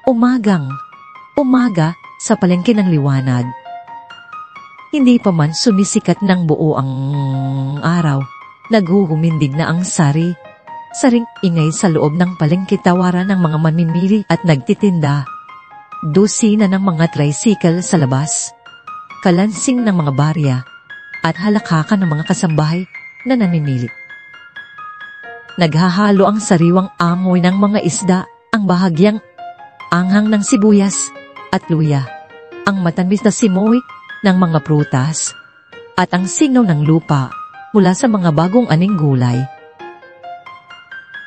Umaga sa palengke ng liwanag. Hindi pa man sumisikat ng buo ang araw, naghuhumindig na ang saring ingay sa loob ng palengke, tawaran ng mga mamimili at nagtitinda. Dosina ng mga tricycle sa labas, kalansing ng mga barya, at halakakan ng mga kasambahay na namimili. Naghahalo ang sariwang amoy ng mga isda, ang bahagyang anghang ng sibuyas at luya, ang matamis na simoy ng mga prutas, at ang singaw ng lupa mula sa mga bagong aning gulay.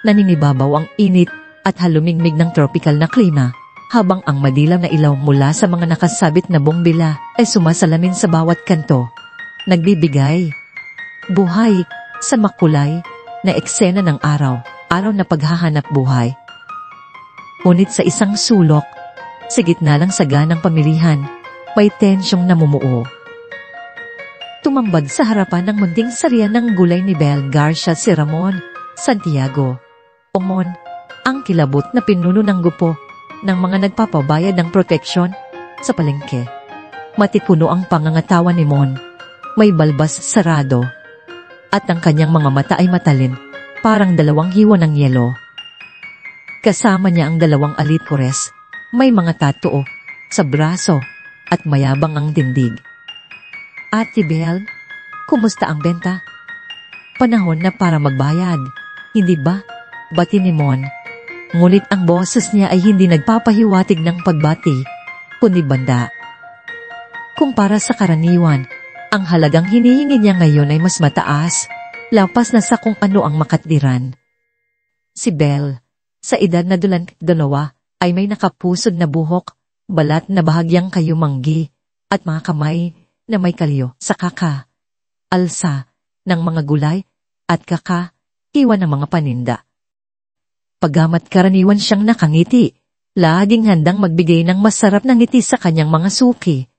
Naninibabaw ang init at halumigmig ng tropical na klima, habang ang madilaw na ilaw mula sa mga nakasabit na bombila ay sumasalamin sa bawat kanto, nagbibigay buhay sa makulay na eksena ng araw na paghahanap buhay. Ngunit sa isang sulok, sa gitna ng saganang pamilihan, may tensyong namumuo. Tumambad sa harapan ng munting sarian ng gulay ni Bel Garcia si Ramon Santiago. Ang kilabot na pinuno ng gupo ng mga nagpapabayad ng proteksyon sa palengke. Matipuno ang pangangatawan ni Mon, may balbas sarado, at ang kanyang mga mata ay matalin, parang dalawang hiwa ng yelo. Kasama niya ang dalawang alitores, may mga tattoo sa braso at mayabang ang dindig. Ate Bel, kumusta ang benta? Panahon na para magbayad, hindi ba? Bati ni Mon. Ngunit ang boses niya ay hindi nagpapahiwatig ng pagbati, kundi banda. Kumpara sa karaniwan, ang halagang hinihingi niya ngayon ay mas mataas, lapas na sa kung ano ang makatwiran. Si Bel, sa edad na 22, ay may nakapusod na buhok, balat na bahagyang kayumanggi, at mga kamay na may kalyo sa alsa ng mga gulay at iwan ng mga paninda. Pagamat karaniwan siyang nakangiti, laging handang magbigay ng masarap na ngiti sa kanyang mga suki.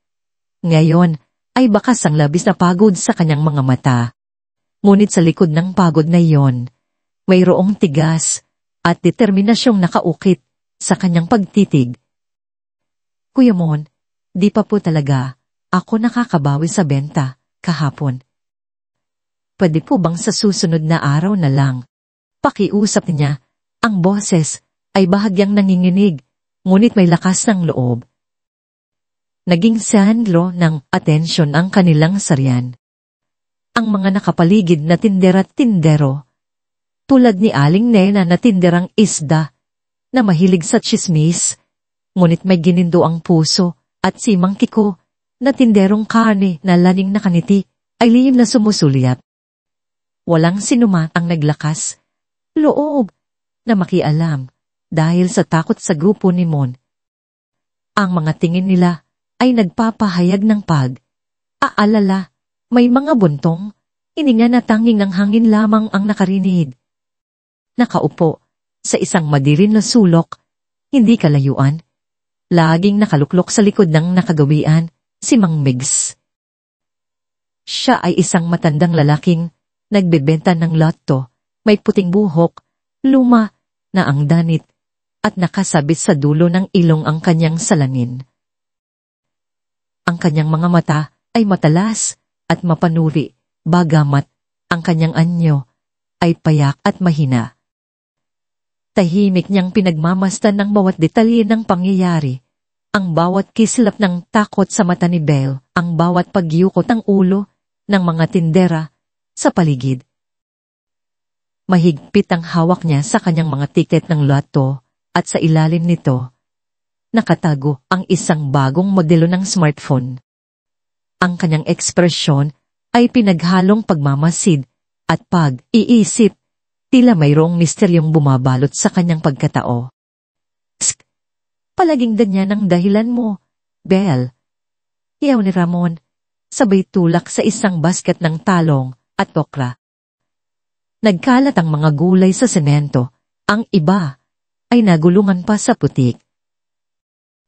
Ngayon ay bakas ang labis na pagod sa kanyang mga mata. Ngunit sa likod ng pagod na iyon, mayroong tigas at determinasyong nakaukit sa kanyang pagtitig. Kuya Mon, di pa po talaga ako nakakabawi sa benta kahapon. Pwede po bang sa susunod na araw na lang? Pakiusap niya. Ang boses ay bahagyang nanginginig, ngunit may lakas ng loob. Naging sentro ng atensyon ang kanilang sarian. Ang mga nakapaligid na tindera at tindero, tulad ni Aling Nena na tinderang isda, na mahilig sa tsismis, ngunit may ginindo ang puso, at si Mang Kiko, na tinderong karne na laning nakaniti, ay lihim na sumusulyap. Walang sinuma ang naglakas loob na makialam dahil sa takot sa grupo ni Mon. Ang mga tingin nila ay nagpapahayag ng pag-aalala, may mga buntong, hininga na tanging ng hangin lamang ang nakarinig. Nakaupo sa isang madilim na sulok, hindi kalayuan, laging nakaluklok sa likod ng nakagawian, si Mang Migs. Siya ay isang matandang lalaking nagbebenta ng lotto, may puting buhok, luma na ang danit, at nakasabit sa dulo ng ilong ang kanyang salamin. Ang kanyang mga mata ay matalas at mapanuri, bagamat ang kanyang anyo ay payak at mahina. Tahimik niyang pinagmamasdan ng bawat detalye ng pangyayari, ang bawat kislap ng takot sa mata ni Bel, ang bawat pagyukot ng ulo ng mga tindera sa paligid. Mahigpit ang hawak niya sa kanyang mga tiket ng lotto at sa ilalim nito, nakatago ang isang bagong modelo ng smartphone. Ang kanyang ekspresyon ay pinaghalong pagmamasid at pag-iisip, tila mayroong misteryong bumabalot sa kanyang pagkatao. Psst! Palaging ganyan ang dahilan mo, Bel. Iyaw ni Ramon, sabay tulak sa isang basket ng talong at okra. Nagkalat ang mga gulay sa semento, ang iba ay nagulungan pa sa putik.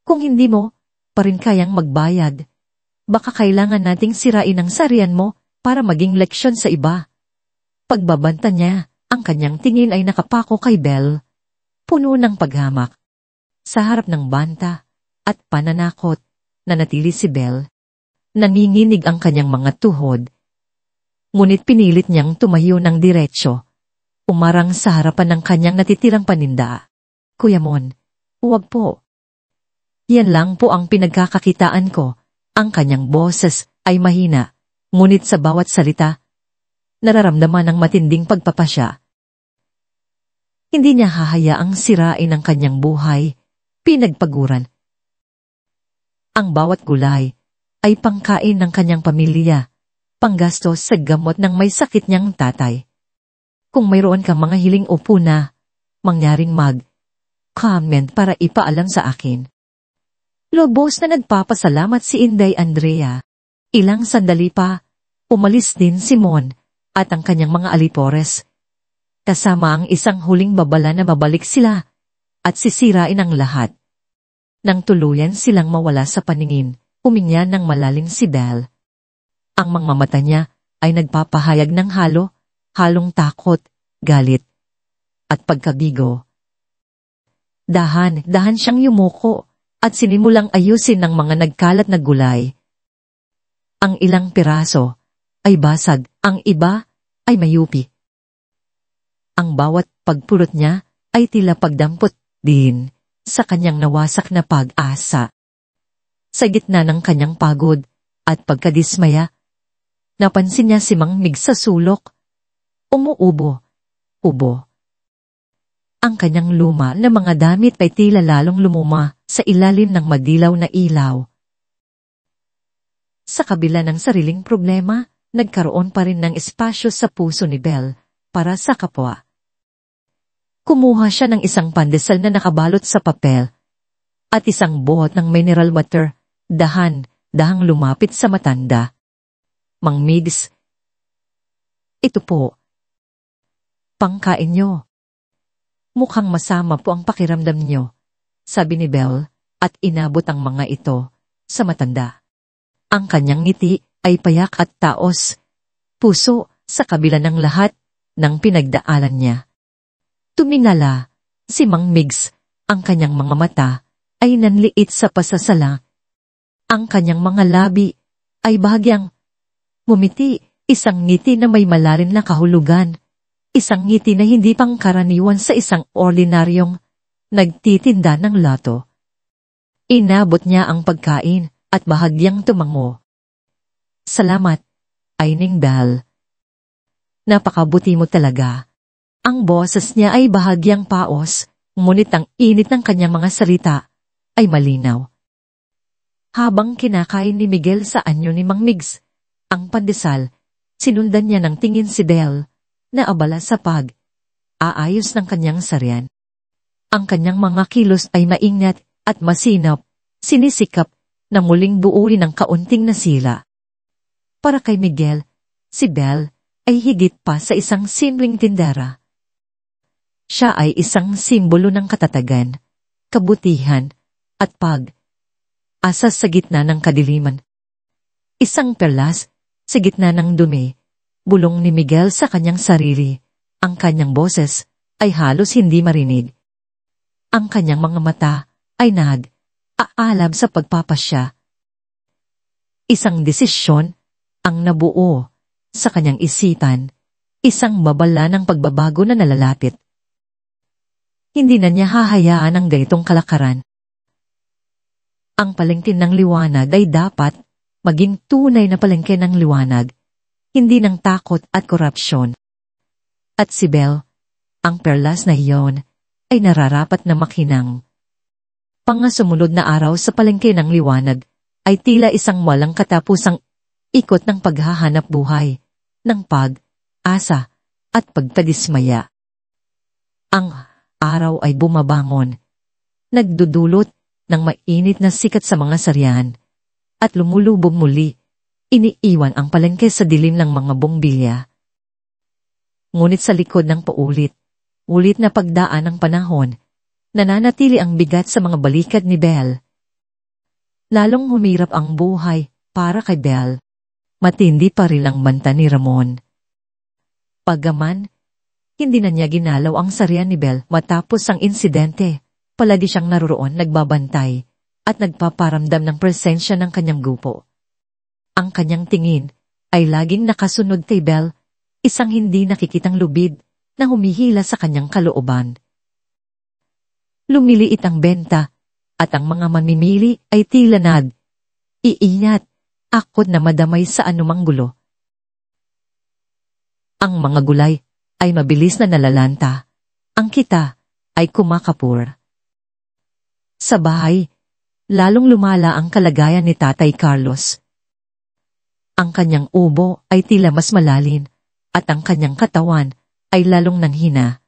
Kung hindi mo pa rin kayang magbayad, baka kailangan nating sirain ang sarian mo para maging leksyon sa iba. Pagbabanta niya, ang kanyang tingin ay nakapako kay Bel, puno ng paghamak. Sa harap ng banta at pananakot, nanatili si Belle. Nanginginig ang kanyang mga tuhod. Ngunit pinilit niyang tumayo ng diretsyo. Umarang sa harapan ng kanyang natitirang paninda. Kuya Mon, huwag po. Yan lang po ang pinagkakakitaan ko. Ang kanyang boses ay mahina, ngunit sa bawat salita, nararamdaman ng matinding pagpapasya. Hindi niya hahayaang sirain ang kanyang buhay, pinagpaguran. Ang bawat gulay ay pangkain ng kanyang pamilya, panggastos sa gamot ng may sakit niyang tatay. Kung mayroon kang mga hiling o puna, mangyaring mag-comment para ipaalam sa akin. Lubos na nagpapasalamat si Inday Andrea. Ilang sandali pa, umalis din si Mon at ang kanyang mga alipores. Kasama ang isang huling babala na babalik sila at sisirain ang lahat. Nang tuluyan silang mawala sa paningin, huminga ng malalim si Belle. Ang mga mata niya ay nagpapahayag ng halong takot, galit, at pagkabigo. Dahan siyang yumuko at sinimulang ayusin ng mga nagkalat na gulay. Ang ilang piraso ay basag, ang iba ay mayupi. Ang bawat pagpulot niya ay tila pagdampot din sa kanyang nawasak na pag-asa. Sa gitna ng kanyang pagod at pagkadismaya, napansin niya si Mang Mig sa sulok. Umuubo. Ang kanyang luma na mga damit ay tila lalong lumuma sa ilalim ng madilaw na ilaw. Sa kabila ng sariling problema, nagkaroon pa rin ng espasyo sa puso ni Belle para sa kapwa. Kumuha siya ng isang pandesal na nakabalot sa papel at isang buhot ng mineral water, dahang lumapit sa matanda. Mang Migs, ito po. Pangkain niyo. Mukhang masama po ang pakiramdam niyo, sabi ni Belle at inabot ang mga ito sa matanda. Ang kanyang ngiti ay payak at taos, puso sa kabila ng lahat ng pinagdaanan niya. Tumingala si Mang Migs, ang kanyang mga mata ay nanliit sa pasasala. Ang kanyang mga labi ay bahagyang ngumiti, isang ngiti na may malalim na kahulugan. Isang ngiti na hindi pangkaraniwan sa isang ordinaryong nagtitinda ng lato. Inabot niya ang pagkain at bahagyang tumango. Salamat, Aining Belle. Napakabuti mo talaga. Ang boses niya ay bahagyang paos, ngunit ang init ng kanyang mga salita ay malinaw. Habang kinakain ni Miguel sa anyo ni Mang Migs ang pandesal, sinundan niya ng tingin si Belle na abala sa aayos ng kanyang sarian. Ang kanyang mga kilos ay maingat at masinop, sinisikap na muling buuin ang kaunting nasila. Para kay Miguel, si Belle ay higit pa sa isang simpleng tindera. Siya ay isang simbolo ng katatagan, kabutihan, at pag-asa sa gitna ng kadiliman. Isang perlas sa gitna ng dumi, bulong ni Miguel sa kanyang sarili. Ang kanyang boses ay halos hindi marinig. Ang kanyang mga mata ay aalab sa pagpapasya. Isang desisyon ang nabuo sa kanyang isipan, isang babala ng pagbabago na nalalapit. Hindi na niya hahayaan ang ganitong kalakaran. Ang palengke ng liwanag ay dapat maging tunay na palengke ng liwanag, hindi ng takot at korupsyon. At si Belle, ang perlas na iyon, ay nararapat na makinang. Pangasumunod na araw sa palengke ng liwanag ay tila isang walang katapusang ikot ng paghahanap buhay, ng pag-asa at pagkadismaya. Ang araw ay bumabangon, nagdudulot ng mainit na sikat sa mga sarian, at lumulubog muli, iniiwan ang palengke sa dilim ng mga bongbilya. Ngunit sa likod ng ulit na pagdaan ng panahon, nananatili ang bigat sa mga balikat ni Belle. Lalong humirap ang buhay para kay Belle. Matindi pa rin ang banta ni Ramon. Pagaman, hindi na niya ginalaw ang sarian ni Belle matapos ang insidente. Palagi siyang naroroon nagbabantay at nagpaparamdam ng presensya ng kanyang grupo. Ang kanyang tingin ay laging nakasunod kay Belle, isang hindi nakikitang lubid na humihila sa kanyang kalooban. Lumiliit ang benta at ang mga mamimili ay tila iingat, akot na madamay sa anumang gulo. Ang mga gulay ay mabilis na nalalanta. Ang kita ay kumakapur. Sa bahay, lalong lumala ang kalagayan ni Tatay Carlos. Ang kanyang ubo ay tila mas malalim at ang kanyang katawan ay lalong nanghina.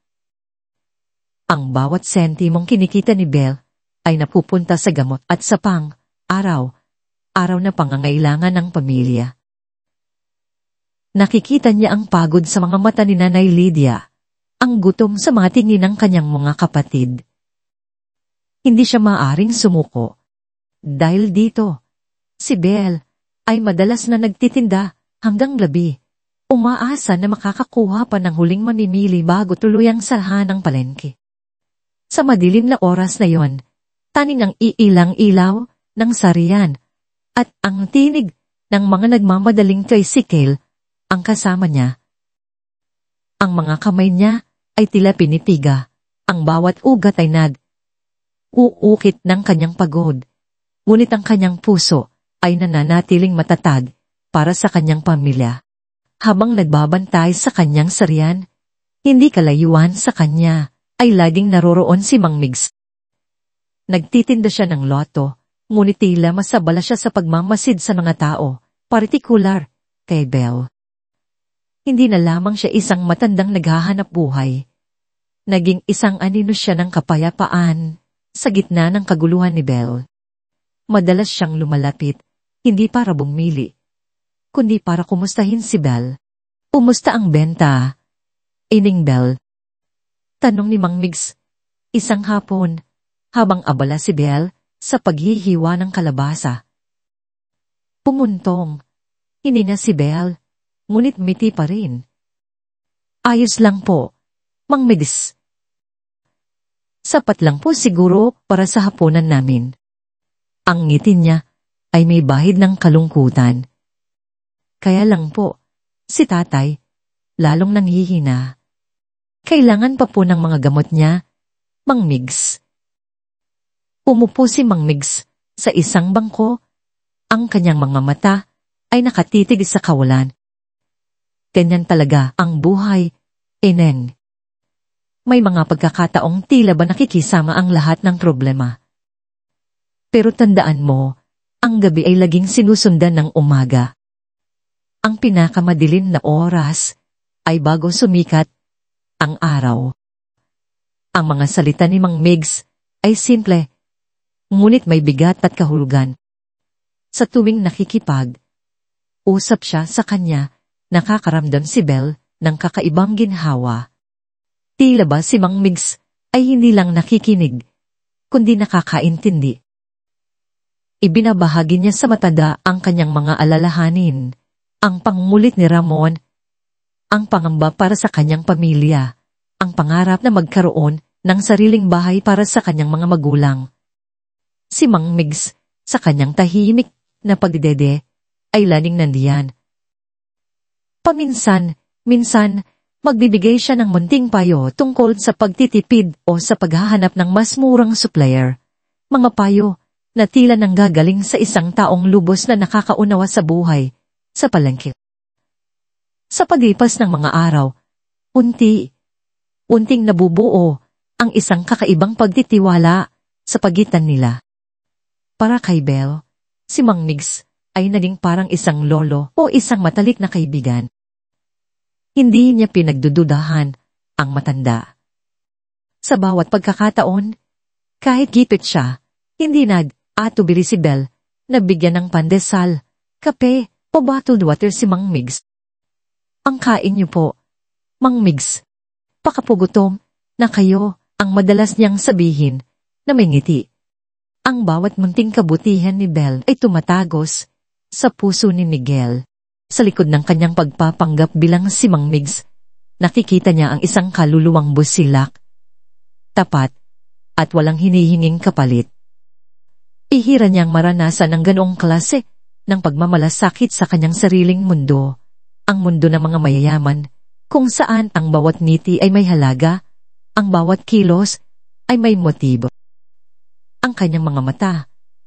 Ang bawat sentimong kinikita ni Belle ay napupunta sa gamot at sa araw na pangangailangan ng pamilya. Nakikita niya ang pagod sa mga mata ni Nanay Lydia, ang gutom sa mga tingin ng kanyang mga kapatid. Hindi siya maaring sumuko. Dahil dito, si Belle ay madalas na nagtitinda hanggang gabi, umaasa na makakakuha pa ng huling mamimili bago tuluyang sarahan ang palengke. Sa madilim na oras na yon, taning ang iilang ilaw ng sarian at ang tinig ng mga nagmamadaling tricycle ang kasama niya. Ang mga kamay niya ay tila pinipiga, ang bawat ugat ay uukit ng kanyang pagod, ngunit ang kanyang puso ay nananatiling matatag para sa kanyang pamilya. Habang nagbabantay sa kanyang sarian, hindi kalayuan sa kanya ay laging naroroon si Mang Migs. Nagtitinda siya ng loto, ngunit tila masabala siya sa pagmamasid sa mga tao, partikular kay Belle. Hindi na lamang siya isang matandang naghahanap buhay. Naging isang anino siya ng kapayapaan sa gitna ng kaguluhan ni Belle. Madalas siyang lumalapit, hindi para bumili, kundi para kumustahin si Belle. Kumusta ang benta? Ining Belle. Tanong ni Mang Migs, isang hapon, habang abala si Belle sa paghihiwa ng kalabasa. Pumuntong, hinina si Belle, ngunit miti pa rin. Ayos lang po, Mang Migs. Sapat lang po siguro para sa hapunan namin. Ang ngiti niya ay may bahid ng kalungkutan. Kaya lang po, si tatay, lalong nanghihina. Kailangan pa po ng mga gamot niya, Mang Migs. Umupo si Mang Migs sa isang bangko, ang kanyang mga mata ay nakatitig sa kawalan. Ganyan talaga ang buhay, Enen. May mga pagkakataong tila ba nakikisama ang lahat ng problema. Pero tandaan mo, ang gabi ay laging sinusundan ng umaga. Ang pinakamadilim na oras ay bago sumikat ang araw. Ang mga salita ni Mang Migs ay simple, ngunit may bigat at kahulugan. Sa tuwing usap siya sa kanya, nakakaramdam si Belle ng kakaibang ginhawa. Tila ba si Mang Migs ay hindi lang nakikinig, kundi nakakaintindi. Ibinabahagi niya sa matanda ang kanyang mga alalahanin, ang pangungulit ni Ramon, ang pangamba para sa kanyang pamilya, ang pangarap na magkaroon ng sariling bahay para sa kanyang mga magulang. Si Mang Migs, sa kanyang tahimik na pagdede, ay laning nandiyan. Minsan, magbibigay siya ng munting payo tungkol sa pagtitipid o sa paghahanap ng mas murang supplier. Mga payo na tila nanggagaling sa isang taong lubos na nakakaunawa sa buhay, sa palengke. Sa paglipas ng mga araw, unting nabubuo ang isang kakaibang pagtitiwala sa pagitan nila. Para kay Belle, si Mang Migs ay naging parang isang lolo o isang matalik na kaibigan. Hindi niya pinagdududahan ang matanda. Sa bawat pagkakataon, kahit gipit siya, hindi nag-atubili si Belle na bigyan ng pandesal, kape o bottled water si Mang Migs. Ang kain niyo po, Mang Migs. Pakapugutom na kayo ang madalas niyang sabihin na may ngiti. Ang bawat munting kabutihan ni Belle ay tumatagos sa puso ni Miguel. Sa likod ng kanyang pagpapanggap bilang si Mang Migs, nakikita niya ang isang kaluluwang busilak, tapat, at walang hinihinging kapalit. Ihira niyang maranasan ang ganoong klase ng pagmamalasakit sa kanyang sariling mundo, ang mundo ng mga mayayaman, kung saan ang bawat ngiti ay may halaga, ang bawat kilos ay may motibo. Ang kanyang mga mata,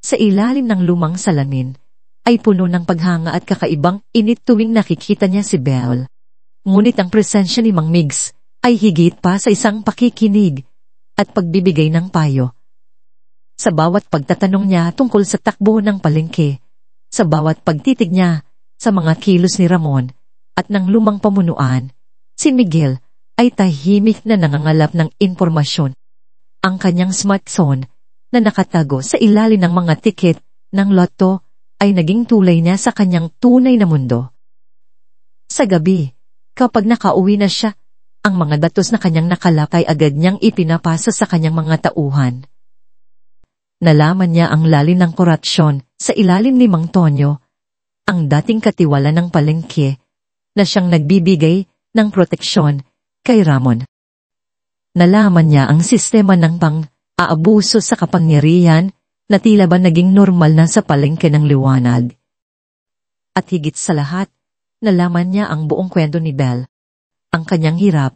sa ilalim ng lumang salamin, ay puno ng paghanga at kakaibang init tuwing nakikita niya si Belle. Ngunit ang presensya ni Mang Migs ay higit pa sa isang pakikinig at pagbibigay ng payo. Sa bawat pagtatanong niya tungkol sa takbo ng palengke, sa bawat pagtitig niya sa mga kilos ni Ramon at ng lumang pamunuan, si Miguel ay tahimik na nangangalap ng impormasyon. Ang kanyang smartphone na nakatago sa ilalim ng mga tiket ng loto ay naging tulay niya sa kanyang tunay na mundo. Sa gabi, kapag nakauwi na siya, ang mga datos na kanyang nakalap ay agad niyang ipinapasa sa kanyang mga tauhan. Nalaman niya ang lalim ng korupsyon sa ilalim ni Mang Tonyo, ang dating katiwala ng palengke, na siyang nagbibigay ng proteksyon kay Ramon. Nalaman niya ang sistema ng pang-aabuso sa kapangyarihan na tila ba naging normal na sa palengke ng liwanag. At higit sa lahat, nalaman niya ang buong kwento ni Belle, ang kanyang hirap,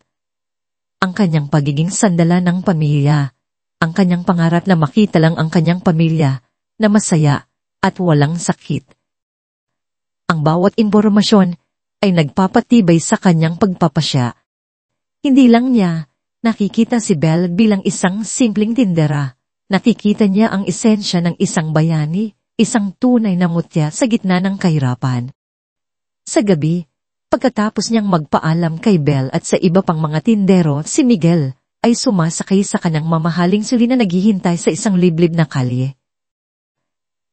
ang kanyang pagiging sandala ng pamilya, ang kanyang pangarap na makita lang ang kanyang pamilya na masaya at walang sakit. Ang bawat impormasyon ay nagpapatibay sa kanyang pagpapasya. Hindi lang niya nakikita si Belle bilang isang simpleng tindera. Nakikita niya ang esensya ng isang bayani, isang tunay na mutya sa gitna ng kahirapan. Sa gabi, pagkatapos niyang magpaalam kay Belle at sa iba pang mga tindero, si Miguel ay sumasakay sa kanyang mamahaling suli na naghihintay sa isang liblib na kalye.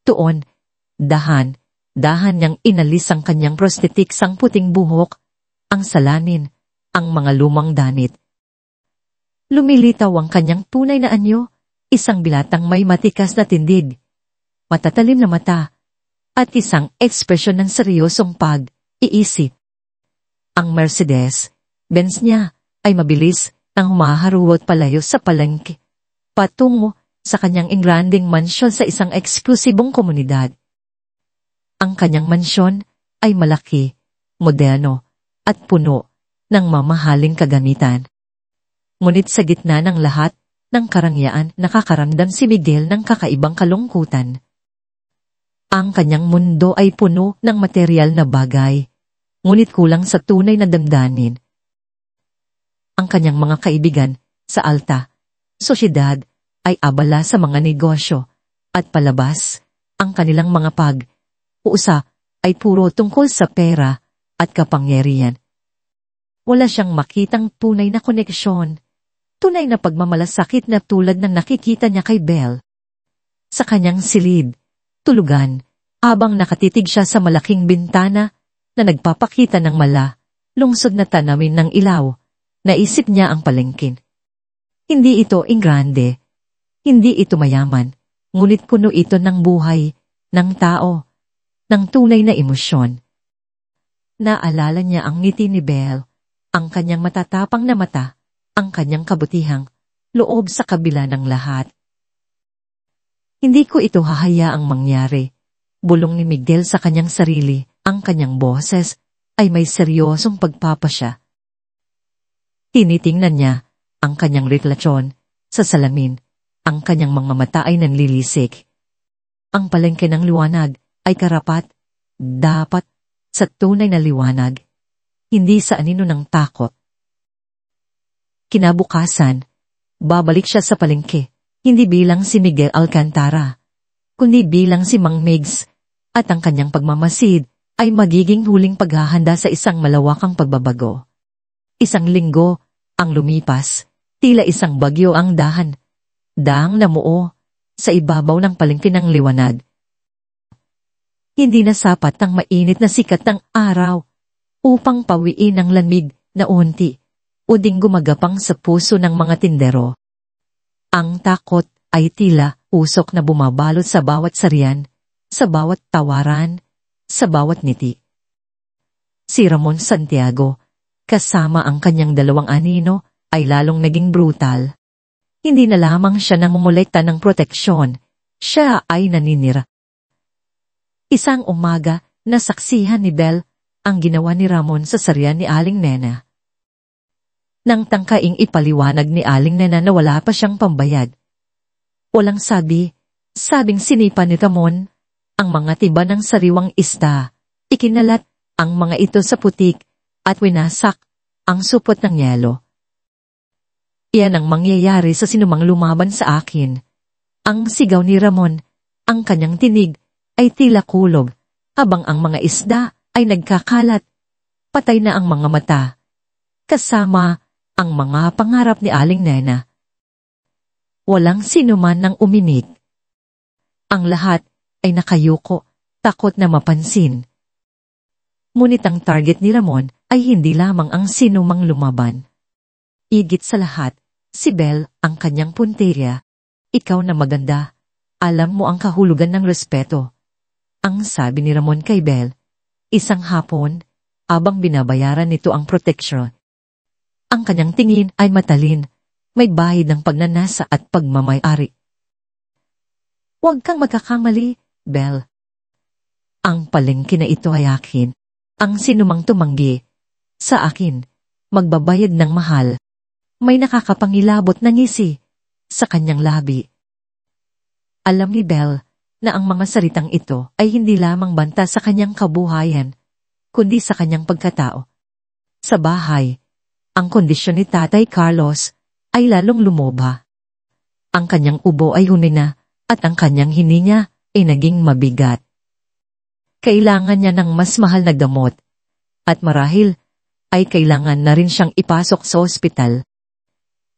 Tuon, dahan niyang inalis ang kanyang prosthetics, ang puting buhok, ang salamin, ang mga lumang danit. Lumilitaw ang kanyang tunay na anyo, isang bilatang may matikas na tindig, matatalim na mata, at isang ekspresyon ng seryosong pag-iisip. Ang Mercedes-Benz niya ay mabilis nang humaharuot palayo sa palengke, patungo sa kanyang engranding mansyon sa isang eksklusibong komunidad. Ang kanyang mansyon ay malaki, moderno, at puno ng mamahaling kagamitan. Ngunit sa gitna ng lahat ng karangyaan, nakakaramdam si Miguel ng kakaibang kalungkutan. Ang kanyang mundo ay puno ng material na bagay, ngunit kulang sa tunay na damdamin. Ang kanyang mga kaibigan sa alta sosyedad ay abala sa mga negosyo, at palabas, ang kanilang mga pag-uusa ay puro tungkol sa pera at kapangyarihan. Wala siyang makitang tunay na koneksyon, tunay na pagmamalasakit na tulad ng nakikita niya kay Belle. Sa kanyang silid, tulugan, habang nakatitig siya sa malaking bintana na nagpapakita ng lungsod na tanamin ng ilaw, naisip niya ang palengke. Hindi ito ingrande, hindi ito mayaman, ngunit puno ito ng buhay, ng tao, ng tunay na emosyon. Naalala niya ang ngiti ni Belle, ang kanyang matatapang na mata, ang kanyang kabutihang loob sa kabila ng lahat. Hindi ko ito hahayaang mangyari, bulong ni Miguel sa kanyang sarili, ang kanyang boses ay may seryosong pagpapasya. Tinitingnan niya ang kanyang refleksyon sa salamin, ang kanyang mga mata ay nanlilisik. Ang palengke ng liwanag ay karapat, dapat, sa tunay na liwanag, hindi sa anino ng takot. Kinabukasan, babalik siya sa palengke, hindi bilang si Miguel Alcantara, kundi bilang si Mang Migs, at ang kanyang pagmamasid ay magiging huling paghahanda sa isang malawakang pagbabago. Isang linggo ang lumipas, tila isang bagyo ang daang namuo sa ibabaw ng palengke ng liwanag. Hindi na sapat ang mainit na sikat ng araw upang pawiin ang lamig na unti o ding gumagapang sa puso ng mga tindero. Ang takot ay tila usok na bumabalot sa bawat sarian, sa bawat tawaran, sa bawat ngiti. Si Ramon Santiago, kasama ang kanyang dalawang anino, ay lalong naging brutal. Hindi na lamang siya nangungulekta ng proteksyon, siya ay naninira. Isang umaga, nasaksihan ni Belle ang ginawa ni Ramon sa sarian ni Aling Nena. Nang tangkaing ipaliwanag ni Aling Nena na wala pa siyang pambayad. Walang sabing sinipa ni Ramon ang mga tiba ng sariwang isda, ikinalat ang mga ito sa putik at winasak ang supot ng yelo. Iyan ang mangyayari sa sinumang lumaban sa akin. Ang sigaw ni Ramon, ang kanyang tinig ay tila kulog, habang ang mga isda ay nagkakalat. Patay na ang mga mata, kasama ang mga pangarap ni Aling Nena. Walang sinuman nang uminig. Ang lahat ay nakayuko, takot na mapansin. Ngunit ang target ni Ramon ay hindi lamang ang sinumang lumaban. Higit sa lahat, si Belle ang kanyang punteriya. Ikaw na maganda, alam mo ang kahulugan ng respeto. Ang sabi ni Ramon kay Belle, isang hapon, abang binabayaran nito ang proteksyon. Ang kanyang tingin ay matalin, may bahid ng pagnanasa at pagmamay-ari. Huwag kang magkakamali, Belle. Ang palengke na ito ay akin. Ang sinumang tumanggi sa akin, magbabayad ng mahal. May nakakapangilabot na ngisi sa kanyang labi. Alam ni Belle na ang mga salitang ito ay hindi lamang banta sa kanyang kabuhayan, kundi sa kanyang pagkatao. Sa bahay, ang kondisyon ni Tatay Carlos ay lalong lumoba. Ang kanyang ubo ay humina at ang kanyang hininga ay naging mabigat. Kailangan niya ng mas mahal na gamot at marahil ay kailangan na rin siyang ipasok sa ospital.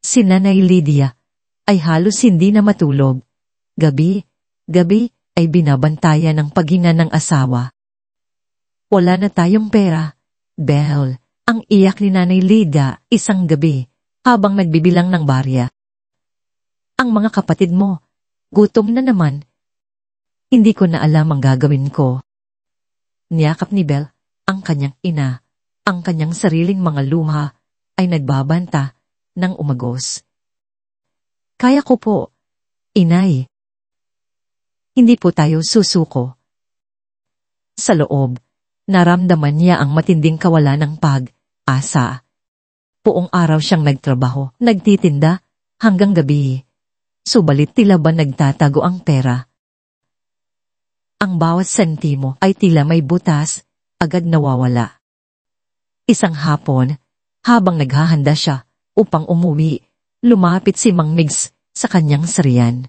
Si Nanay Lydia ay halos hindi na matulog. Gabi ay binabantayan ng paghinga ng asawa. Wala na tayong pera, Belle, ang iyak ni Nanay Lydia isang gabi habang nagbibilang ng barya. Ang mga kapatid mo, gutom na naman. Hindi ko na alam ang gagawin ko. Niyakap ni Belle ang kanyang ina, ang kanyang sariling mga luha ay nagbabanta ng umagos. Kaya ko po, inay. Hindi po tayo susuko. Sa loob, naramdaman niya ang matinding kawalan ng pag-asa. Buong araw siyang nagtrabaho, nagtitinda, hanggang gabi. Subalit tila ba nagtatago ang pera. Ang bawat sentimo ay tila may butas, agad nawawala. Isang hapon, habang naghahanda siya upang umuwi, lumapit si Mang Migs sa kanyang sarian.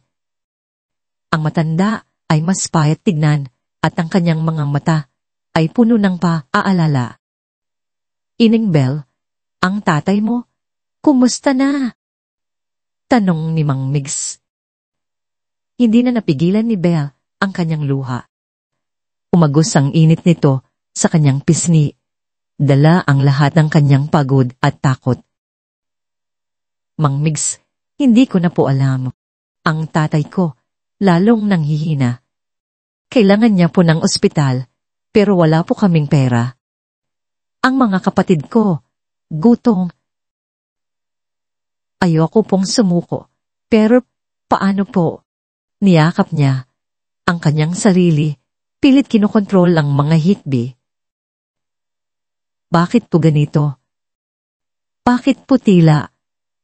Ang matanda ay mas payat tignan at ang kanyang mga mata ay puno ng pa-aalala. Ining Belle, ang tatay mo, kumusta na? Tanong ni Mang Migs. Hindi na napigilan ni Belle ang kanyang luha. Umagos ang init nito sa kanyang pisngi. Dala ang lahat ng kanyang pagod at takot. Mang Migs, hindi ko na po alam. Ang tatay ko, lalong nanghihina. Kailangan niya po ng ospital, pero wala po kaming pera. Ang mga kapatid ko, gutom. Ayoko pong sumuko, pero paano po? Niyakap niya ang kanyang sarili, pilit kinokontrol ang mga hikbi. Bakit po ganito? Bakit po tila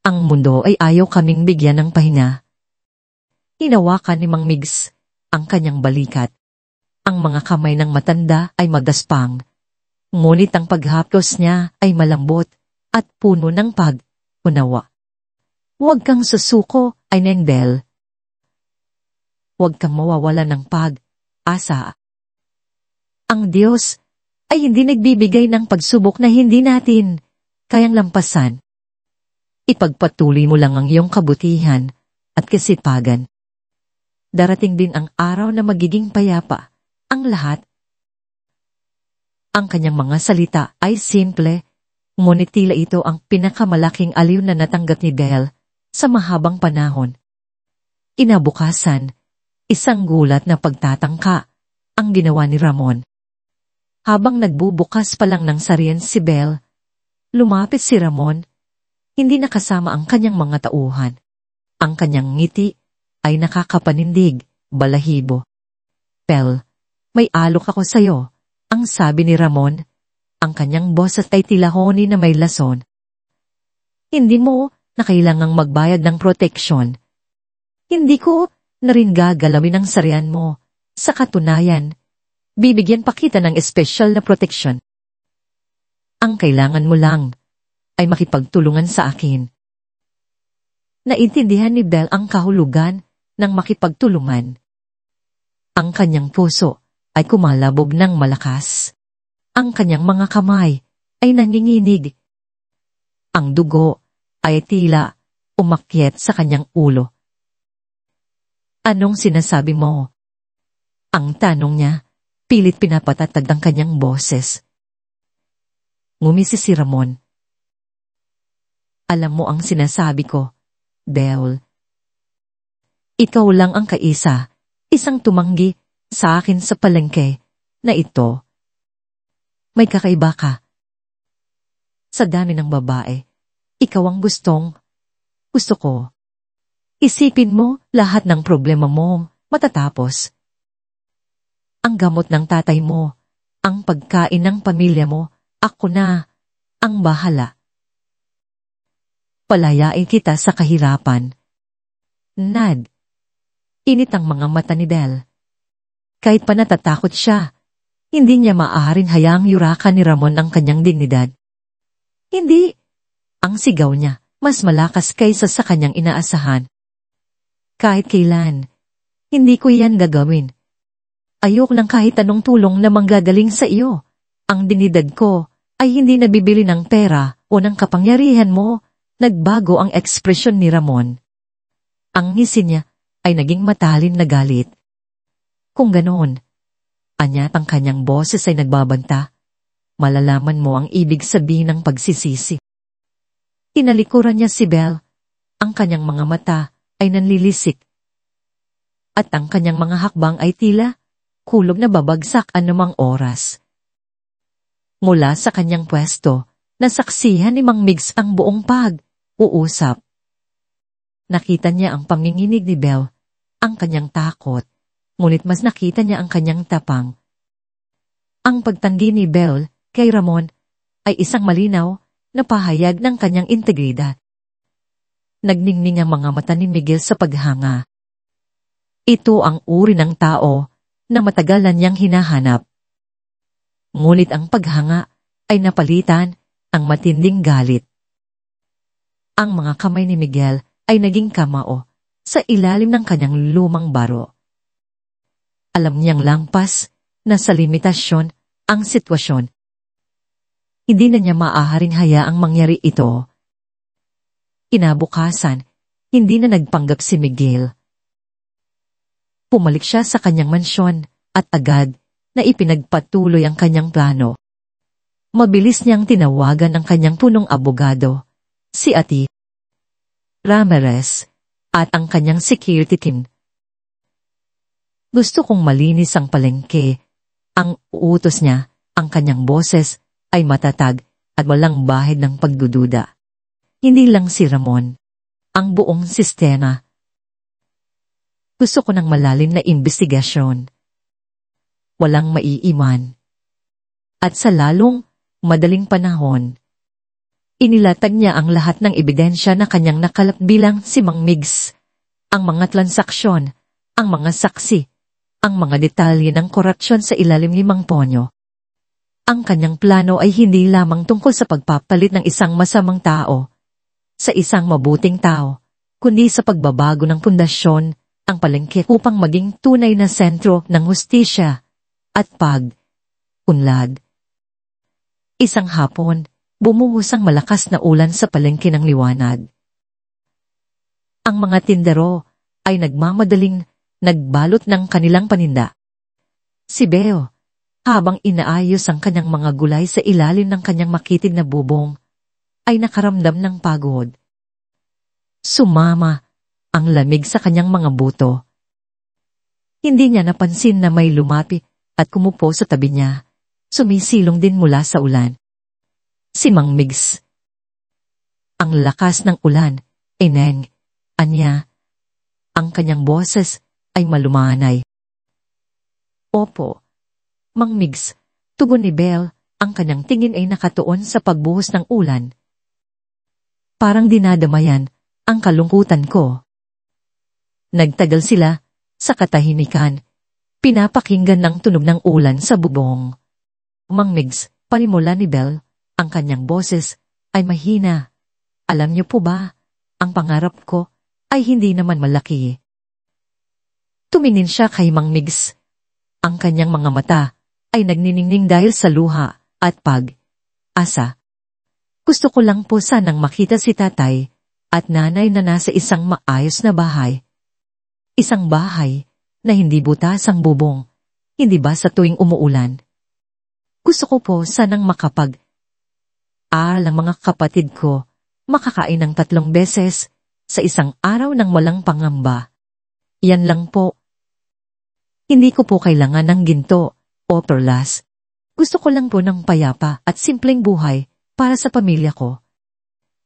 ang mundo ay ayaw kaming bigyan ng pahinga? Hinawakan ni Mang Migs ang kanyang balikat. Ang mga kamay ng matanda ay magdaspang, ngunit ang paghaplos niya ay malambot at puno ng pag-unawa. Huwag kang susuko, ay Neng Belle. Huwag kang mawawala ng pag-asa. Ang Diyos ay hindi nagbibigay ng pagsubok na hindi natin kayang lampasan. Ipagpatuloy mo lang ang iyong kabutihan at kasipagan. Darating din ang araw na magiging payapa ang lahat. Ang kanyang mga salita ay simple, ngunit tila ito ang pinakamalaking aliw na natanggap ni Belle sa mahabang panahon. Inabukasan, isang gulat na pagtatangka ang ginawa ni Ramon. Habang nagbubukas pa lang ng sarian si Belle, lumapit si Ramon, hindi nakasama ang kanyang mga tauhan. Ang kanyang ngiti ay nakakapanindig, balahibo. Belle, may alok ako sa'yo, ang sabi ni Ramon. Ang kanyang boses ay tila honi na may lason. Hindi mo na kailangang magbayad ng proteksyon. Hindi ko na rin gagalawin ang sarian mo. Sa katunayan, bibigyan pa kita ng espesyal na proteksyon. Ang kailangan mo lang ay makipagtulungan sa akin. Naintindihan ni Belle ang kahulugan ng makipagtulungan. Ang kanyang puso ay kumalabog ng malakas. Ang kanyang mga kamay ay nanginginig. Ang dugo ay tila umakyat sa kanyang ulo. Anong sinasabi mo? Ang tanong niya, pilit pinapatatag ang kanyang boses. Ngumisi si Ramon. Alam mo ang sinasabi ko, Belle. Ikaw lang ang kaisa, isang tumanggi sa akin sa palengke na ito. May kakaiba ka. Sa dami ng babae, ikaw ang gusto ko. Isipin mo lahat ng problema mo matatapos. Ang gamot ng tatay mo, ang pagkain ng pamilya mo, ako na ang bahala. Palayain kita sa kahirapan. Nad. Init ang mga mata ni Belle. Kahit pa natatakot siya, hindi niya maaaring hayaang yurakan ni Ramon ang kanyang dignidad. Hindi. Ang sigaw niya, mas malakas kaysa sa kanyang inaasahan. Kahit kailan, hindi ko yan gagawin. Ayok ng kahit anong tulong na manggagaling sa iyo. Ang dignidad ko ay hindi nabibili ng pera o ng kapangyarihan mo. Nagbago ang ekspresyon ni Ramon. Ang ngisi niya ay naging matalin na galit. Kung ganoon, anyat ang kanyang boses ay nagbabanta, malalaman mo ang ibig sabihin ng pagsisisi. Tinalikuran niya si Belle, ang kanyang mga mata ay nanlilisik. At ang kanyang mga hakbang ay tila kulog na babagsak anumang oras. Mula sa kanyang pwesto, nasaksihan ni Mang Migs ang buong pag-uusap. Nakita niya ang panginginig ni Belle, ang kanyang takot, ngunit mas nakita niya ang kanyang tapang. Ang pagtanggi ni Belle kay Ramon ay isang malinaw na pahayag ng kanyang integridad. Nagningning ang mga mata ni Miguel sa paghanga. Ito ang uri ng tao na matagal na niyang hinahanap. Ngunit ang paghanga ay napalitan ang matinding galit. Ang mga kamay ni Miguel ay naging kamao sa ilalim ng kanyang lumang baro. Alam niyang lampas na sa limitasyon ang sitwasyon. Hindi na niya maaaring hayaang mangyari ito. Kinabukasan, hindi na nagpanggap si Miguel. Pumalik siya sa kanyang mansyon at agad na ipinagpatuloy ang kanyang plano. Mabilis niyang tinawagan ang kanyang punong abogado, si Ati Ramirez, at ang kanyang security team. Gusto kong malinis ang palengke. Ang uutos niya, ang kanyang boses, ay matatag at walang bahid ng pagdududa. Hindi lang si Ramon, ang buong sistema. Gusto ko ng malalim na investigasyon. Walang maiiwan. At sa lalong madaling panahon, inilatag niya ang lahat ng ebidensya na kanyang nakalap bilang si Mang Migs, ang mga transaksyon, ang mga saksi, ang mga detalye ng korupsyon sa ilalim ni Mang Ponyo. Ang kanyang plano ay hindi lamang tungkol sa pagpapalit ng isang masamang tao sa isang mabuting tao, kundi sa pagbabago ng pundasyon, ang palengke upang maging tunay na sentro ng hustisya at pag-unlad. Isang hapon, bumuhos ang malakas na ulan sa palengke ng liwanag. Ang mga tindero ay nagmamadaling nagbalot ng kanilang paninda. Si Beo, habang inaayos ang kanyang mga gulay sa ilalim ng kanyang makitid na bubong, ay nakaramdam ng pagod. Sumama ang lamig sa kanyang mga buto. Hindi niya napansin na may lumapit at kumupo sa tabi niya, sumisilong din mula sa ulan. Si Mang Migs. Ang lakas ng ulan, Eneng, anya, Ang kanyang boses ay malumanay. Opo, Mang Migs, tugon ni Belle, ang kanyang tingin ay nakatuon sa pagbuhos ng ulan. Parang dinadamayan ang kalungkutan ko. Nagtagal sila sa katahimikan, pinapakinggan ng tunog ng ulan sa bubong. Mang Migs, panimula ni Belle, ang kanyang boses ay mahina. Alam niyo po ba, ang pangarap ko ay hindi naman malaki. Tumingin siya kay Mang Migs. Ang kanyang mga mata ay nagniningning dahil sa luha at pag-asa. Gusto ko lang po sanang makita si tatay at nanay na nasa isang maayos na bahay. Isang bahay na hindi butas ang bubong, hindi ba sa tuwing umuulan. Gusto ko po sanang ang mga kapatid ko makakain ng 3 beses sa isang araw ng walang pangamba. Yan lang po. Hindi ko po kailangan ng ginto o perlas. Gusto ko lang po ng payapa at simpleng buhay para sa pamilya ko.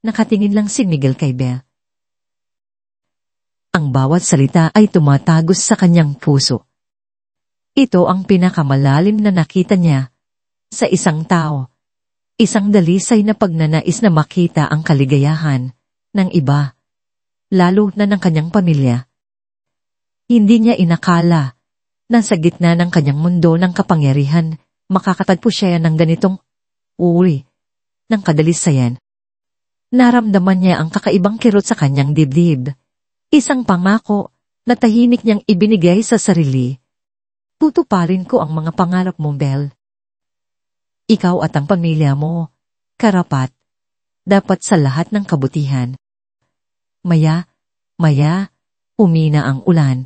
Nakatingin lang si Miguel kay Belle. Ang bawat salita ay tumatagos sa kanyang puso. Ito ang pinakamalalim na nakita niya sa isang tao. Isang dalisay na pagnanais na makita ang kaligayahan ng iba, lalo na ng kanyang pamilya. Hindi niya inakala na sa gitna ng kanyang mundo ng kapangyarihan, makakatagpo siya ng ganitong uri ng kadalisayan. Naramdaman niya ang kakaibang kirot sa kanyang dibdib. Isang pangako na tahimik niyang ibinigay sa sarili. Tutuparin ko ang mga pangarap mo, Belle. Ikaw at ang pamilya mo, karapat, dapat sa lahat ng kabutihan. Maya, umina ang ulan.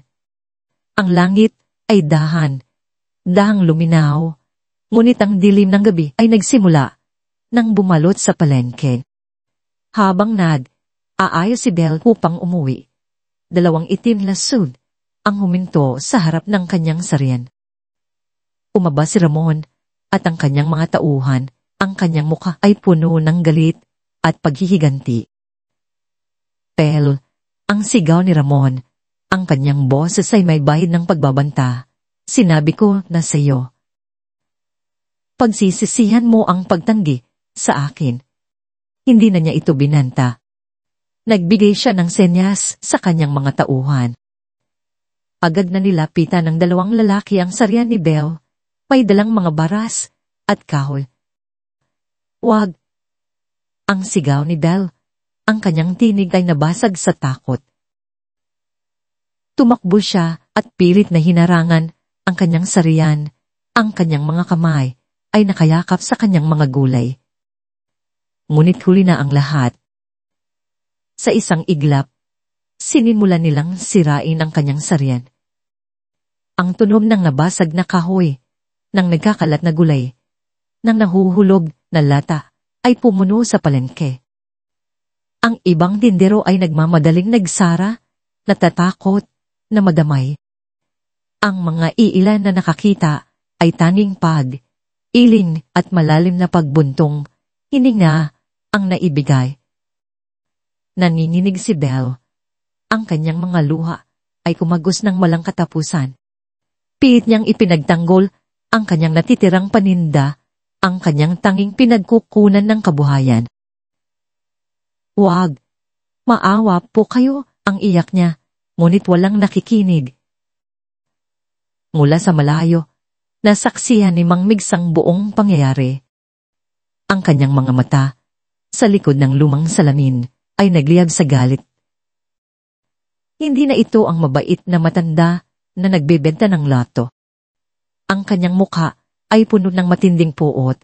Ang langit ay dahang luminaw, ngunit ang dilim ng gabi ay nagsimula nang bumalot sa palengke. Habang aayos si Belle upang umuwi, 2 itim na sud ang huminto sa harap ng kanyang sarian. Umaba si Ramon at ang kanyang mga tauhan, ang kanyang mukha ay puno ng galit at paghihiganti. Belle, ang sigaw ni Ramon, ang kanyang boses ay may bahid ng pagbabanta. Sinabi ko na sa iyo. Pagsisisihan mo ang pagtanggi sa akin. Hindi na niya ito binanta. Nagbigay siya ng senyas sa kanyang mga tauhan. Agad na nilapitan ng 2 lalaki ang sarian ni Belle. May dalang mga baras at kahoy. Wag! Ang sigaw ni Belle, ang kanyang tinig ay nabasag sa takot. Tumakbo siya at pilit na hinarangan ang kanyang sarian, ang kanyang mga kamay ay nakayakap sa kanyang mga gulay. Ngunit huli na ang lahat. Sa isang iglap, sinimulan nilang sirain ang kanyang sarian. Ang tunog ng nabasag na kahoy, ng nagkakalat na gulay, ng nahuhulog na lata, ay pumuno sa palengke. Ang ibang tindero ay nagmamadaling nagsara, natatakot, na madamay. Ang mga iilan na nakakita ay tanging iling at malalim na pagbuntong, hininga ang naibigay. Nanginginig si Belle. Ang kanyang mga luha ay kumagos ng walang katapusan. Pilit niyang ipinagtanggol ang kanyang natitirang paninda, ang kanyang tanging pinagkukunan ng kabuhayan. Wag! Maawa po kayo, ang iyak niya, ngunit walang nakikinig. Mula sa malayo, nasaksihan ni Mang Migs ang buong pangyayari. Ang kanyang mga mata, sa likod ng lumang salamin, ay nagliyab sa galit. Hindi na ito ang mabait na matanda na nagbebenta ng lato. Ang kanyang mukha ay puno ng matinding puot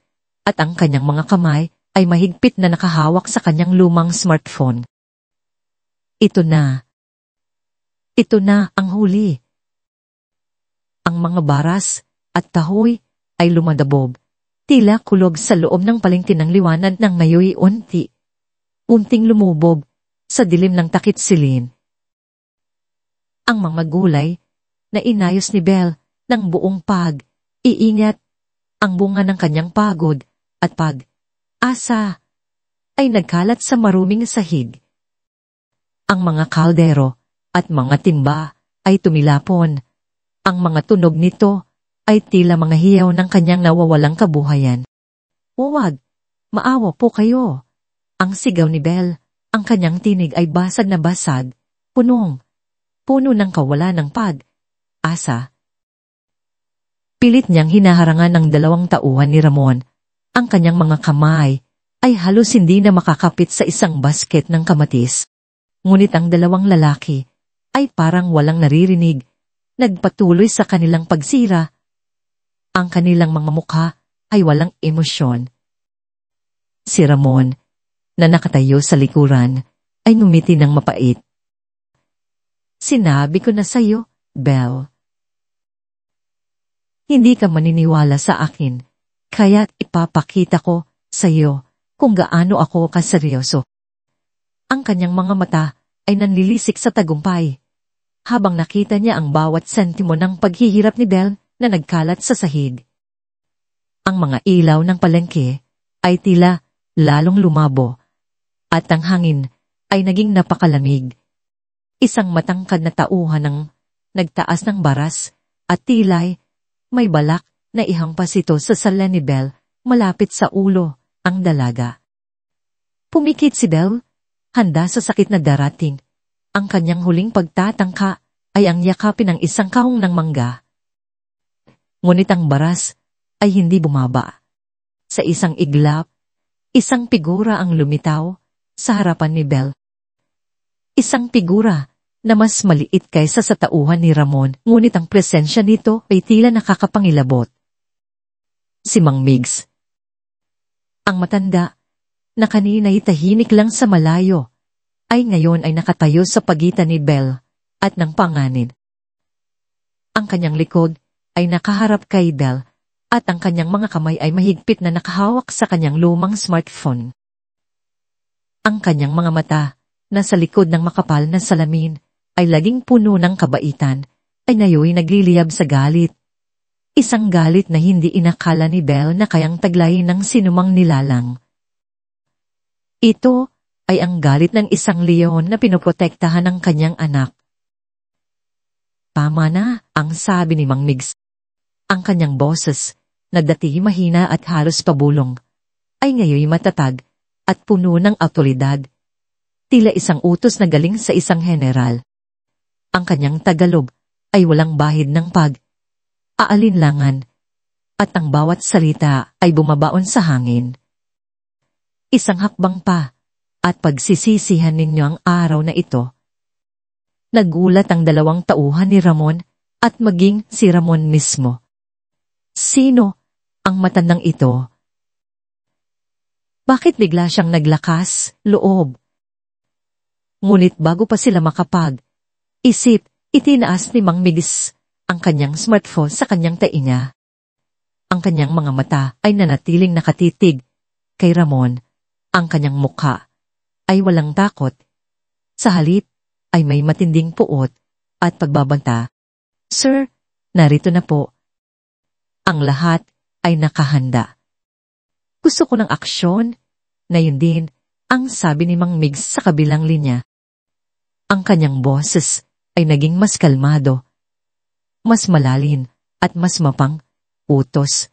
at ang kanyang mga kamay ay mahigpit na nakahawak sa kanyang lumang smartphone. Ito na ang huli. Ang mga baras at tahoy ay lumadabob, tila kulog sa loob ng palengke ng liwanag ng ngayoy unting lumubog sa dilim ng takip silim. Ang mga gulay na inayos ni Belle ng buong iingat, ang bunga ng kanyang pagod at pag-asa ay nagkalat sa maruming sahig. Ang mga kaldero at mga timba ay tumilapon. Ang mga tunog nito ay tila mga hiyaw ng kanyang nawawalang kabuhayan. "Huwag! Maawa po kayo!" Ang sigaw ni Belle. Ang kanyang tinig ay basag na basag, puno ng kawalan ng pag-asa. Pilit niyang hinaharangan ng 2 tauhan ni Ramon. Ang kanyang mga kamay ay halos hindi na makakapit sa isang basket ng kamatis. Ngunit ang 2 lalaki ay parang walang naririnig, nagpatuloy sa kanilang pagsira. Ang kanilang mga mukha ay walang emosyon. Si Ramon, na nakatayo sa likuran, ay ngumiti ng mapait. "Sinabi ko na sa'yo, Belle. Hindi ka maniniwala sa akin, kaya't ipapakita ko sa'yo kung gaano ako kaseryoso." Ang kanyang mga mata ay nanlilisik sa tagumpay, habang nakita niya ang bawat sentimo ng paghihirap ni Belle na nagkalat sa sahig. Ang mga ilaw ng palengke ay tila lalong lumabo, at ang hangin ay naging napakalamig. Isang matangkad na tauhan ng nagtaas ng baras at tilay may balak na ihampas ito sa sala ni Belle malapit sa ulo, ang dalaga. Pumikit si Belle, handa sa sakit na darating. Ang kanyang huling pagtatangka ay ang yakapin ng isang kahong ng mangga. Ngunit ang baras ay hindi bumaba. Sa isang iglap, isang figura ang lumitaw sa harapan ni Belle. Isang figura na mas maliit kaysa sa tauhan ni Ramon, ngunit ang presensya nito ay tila nakakapangilabot. Si Mang Migs. Ang matanda, na kanina'y tahimik lang sa malayo, ay ngayon ay nakatayo sa pagitan ni Belle at ng panganib. Ang kanyang likod ay nakaharap kay Belle at ang kanyang mga kamay ay mahigpit na nakahawak sa kanyang lumang smartphone. Ang kanyang mga mata, na sa likod ng makapal na salamin, ay laging puno ng kabaitan, ay ngayon nagliliyab sa galit. Isang galit na hindi inakala ni Belle na kayang taglayin ng sinumang nilalang. Ito ay ang galit ng isang leon na pinoprotektahan ng kanyang anak. "Tama na," ang sabi ni Mang Migs. Ang kanyang boses, na dati mahina at halos pabulong, ay ngayon matatag at puno ng awtoridad. Tila isang utos na galing sa isang general. Ang kanyang Tagalog ay walang bahid ng aalinlangan, at ang bawat salita ay bumabaon sa hangin. Isang hakbang pa, at pagsisisihan ninyo ang araw na ito. Nagulat ang 2 tauhan ni Ramon, at maging si Ramon mismo. Sino ang matandang ito? Bakit bigla siyang naglakas loob? Ngunit bago pa sila makapag-isip, itinaas ni Mang Migs ang kanyang smartphone sa kanyang tainga. Ang kanyang mga mata ay nanatiling nakatitig kay Ramon. Ang kanyang mukha ay walang takot. Sa halip ay may matinding puot at pagbabanta. "Sir, narito na po." Ang lahat ay nakahanda. "Gusto ko ng aksyon," na yun din ang sabi ni Mang Migs sa kabilang linya. Ang kanyang boses ay naging mas kalmado, mas malalim at mas mapang-utos.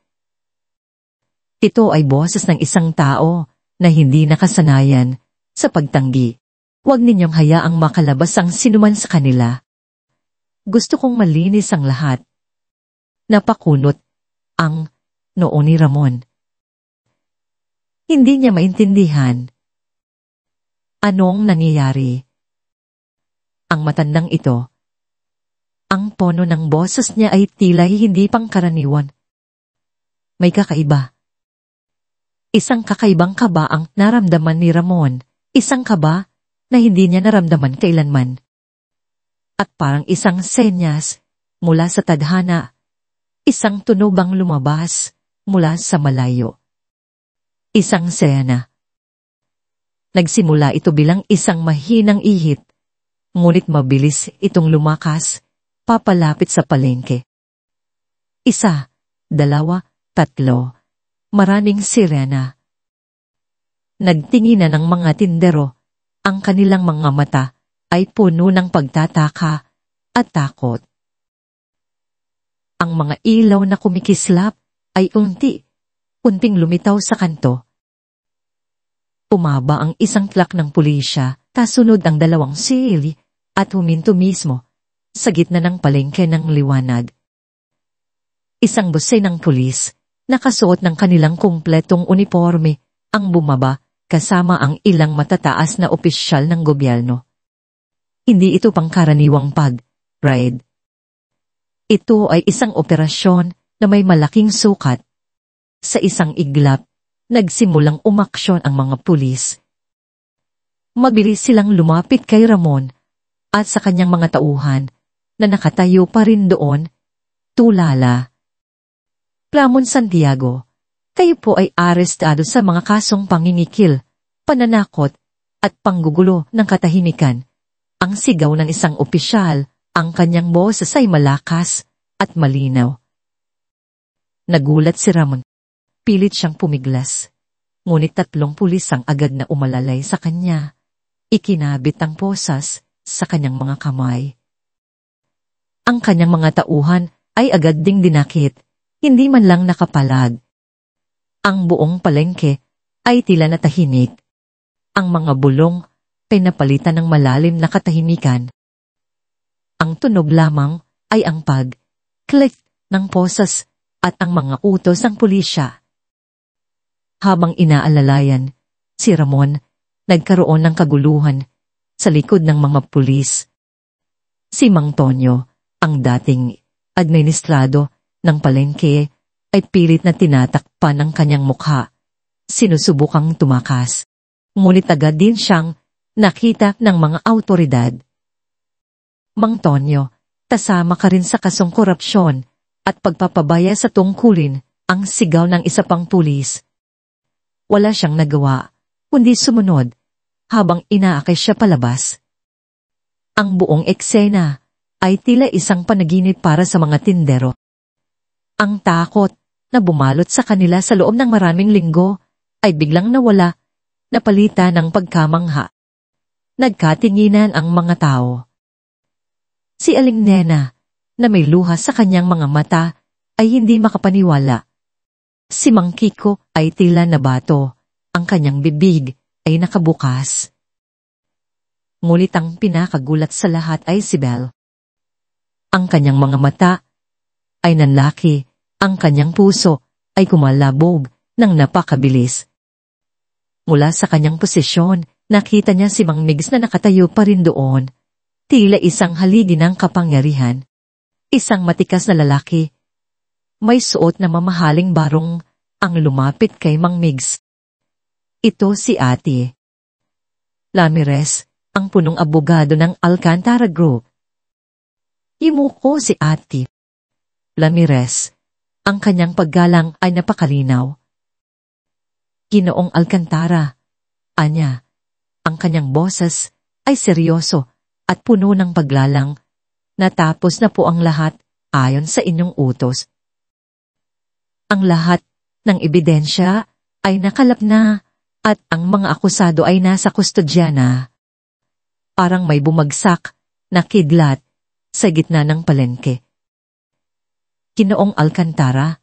Ito ay boses ng isang tao na hindi nakasanayan sa pagtanggi. Huwag ninyong hayaang makalabas ang sinuman sa kanila. Gusto kong malinis ang lahat. Napakunot ang noo ni Ramon. Hindi niya maintindihan. Anong nangyayari? Ang matandang ito, ang tono ng boses niya ay tila hindi pangkaraniwan. May kakaiba. Isang kakaibang kaba ang naramdaman ni Ramon. Isang kaba na hindi niya naramdaman kailanman. At parang isang senyas mula sa tadhana, isang tunog ang lumabas mula sa malayo. Isang sirena. Nagsimula ito bilang isang mahinang ihip, ngunit mabilis itong lumakas, papalapit sa palengke. 1, 2, 3, maraming sirena. Nagtinginan ng mga tindero, ang kanilang mga mata ay puno ng pagtataka at takot. Ang mga ilaw na kumikislap ay unting lumitaw sa kanto. Umaba ang isang tlak ng pulisya, kasunod ang 2 sili at huminto mismo sa gitna ng palengke ng liwanag. Isang bose ng pulis, nakasuot ng kanilang kumpletong uniforme, ang bumaba kasama ang ilang matataas na opisyal ng gobyerno. Hindi ito pangkaraniwang pag-raid. Ito ay isang operasyon na may malaking sukat. Sa isang iglap, nagsimulang umaksyon ang mga pulis. Mabilis silang lumapit kay Ramon at sa kanyang mga tauhan na nakatayo pa rin doon, tulala. Ramon Santiago, kayo po ay arestado sa mga kasong pangingikil, pananakot, at panggugulo ng katahimikan. Ang sigaw ng isang opisyal, ang kanyang boses ay malakas at malinaw. Nagulat si Ramon. Pilit siyang pumiglas. Ngunit 3 pulis ang agad na umalalay sa kanya. Ikinabit ang posas sa kanyang mga kamay. Ang kanyang mga tauhan ay agad ding dinakit, hindi man lang nakapalag. Ang buong palengke ay tila na tahimik. Ang mga bulong pinapalitan ng malalim na katahimikan. Ang tunog lamang ay ang pag-click ng posas at ang mga utos ng pulisya. Habang inaalalayan, si Ramon nagkaroon ng kaguluhan sa likod ng mga pulis. Si Mang Tonyo, ang dating administrado ng palengke, ay pilit na tinatakpan ang kanyang mukha. Sinusubukang tumakas. Ngunit agad din siyang nakita ng mga awtoridad. Mang Tonyo, tasama ka rin sa kasong korupsyon at pagpapabaya sa tungkulin, ang sigaw ng isa pang pulis. Wala siyang nagawa, kundi sumunod, habang inaakay siya palabas. Ang buong eksena ay tila isang panaginip para sa mga tindero. Ang takot na bumalot sa kanila sa loob ng maraming linggo ay biglang nawala, napalitan ng pagkamangha. Nagkatinginan ang mga tao. Si Aling Nena, na may luha sa kanyang mga mata, ay hindi makapaniwala. Si Mang Kiko ay tila nabato, ang kanyang bibig ay nakabukas. Ngunit ang pinakagulat sa lahat ay si Belle. Ang kanyang mga mata ay nanlaki, ang kanyang puso ay kumalabog ng napakabilis. Mula sa kanyang posisyon, nakita niya si Mang Migs na nakatayo pa rin doon. Tila isang haligi ng kapangyarihan. Isang matikas na lalaki. May suot na mamahaling barong ang lumapit kay Mang Migs. Ito si Ate Ramirez, ang punong abogado ng Alcantara Group. Imuko si Ate Ramirez. Ang kanyang paggalang ay napakalinaw. Ginoong Alcantara, anya, ang kanyang boses ay seryoso at puno ng paglalang. Natapos na po ang lahat ayon sa inyong utos. Ang lahat ng ebidensya ay nakalap na at ang mga akusado ay nasa kustodya na. Parang may bumagsak na kidlat sa gitna ng palengke. Ginoong Alcantara.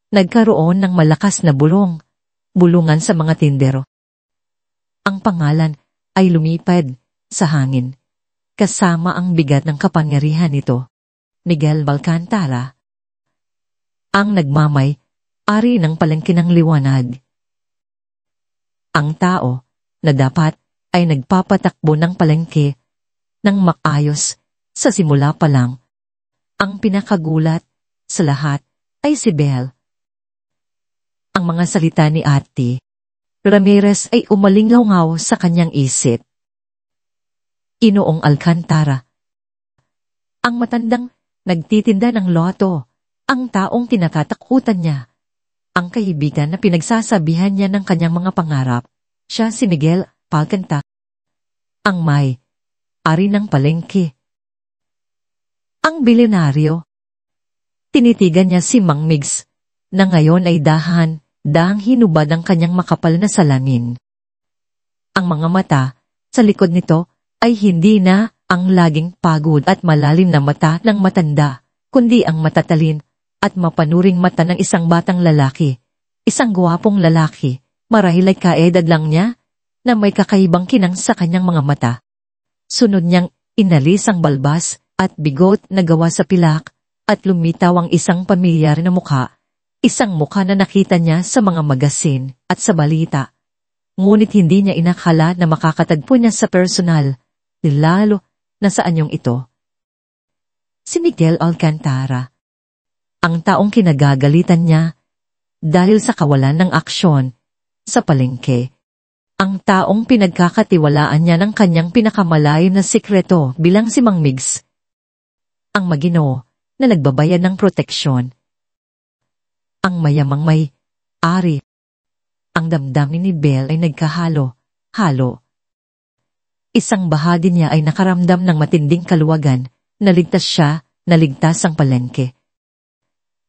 Nagkaroon ng malakas na bulungan sa mga tindero. Ang pangalan ay lumipad sa hangin, kasama ang bigat ng kapangyarihan nito. Miguel Alcantara, ang nagmamay-ari ng palengke ng liwanag. Ang tao na dapat ay nagpapatakbo ng palengke ng maayos sa simula pa lang. Ang pinakagulat sa lahat ay si Belle. Ang mga salita ni Ate Ramirez ay umalingaw sa kanyang isip. Ginoong Alcantara. Ang matandang nagtitinda ng loto, ang taong tinatatakutan niya, ang kaibigan na pinagsasabihan niya ng kanyang mga pangarap, siya si Miguel Alcantara. Ang may-ari ng palengke. Ang bilyonaryo. Tinitigan niya si Mang Migs, na ngayon ay dahang hinubad ang kanyang makapal na salamin. Ang mga mata Sa likod nito ay hindi na ang laging pagod at malalim na mata ng matanda, kundi ang matatalin at mapanuring mata ng isang batang lalaki. Isang gwapong lalaki, marahil ay kaedad lang niya, na may kakaibang kinang sa kanyang mga mata. Sunod niyang inalis ang balbas at bigot na gawa sa pilak at lumitaw ang isang pamilyar na mukha. Isang mukha na nakita niya sa mga magasin at sa balita. Ngunit hindi niya inakala na makakatagpo niya sa personal, lalo na sa anyong ito. Si Miguel Alcantara. Ang taong kinagagalitan niya dahil sa kawalan ng aksyon sa palengke. Ang taong pinagkakatiwalaan niya ng kanyang pinakamalayo na sikreto bilang si Mang Migs. Ang maginoo na nagbabayad ng proteksyon. Ang mayamang may-ari. Ang damdamin ni Belle ay nagkahalo-halo. Isang bahagi niya ay nakaramdam ng matinding kaluwagan, naligtas siya, naligtas ang palengke.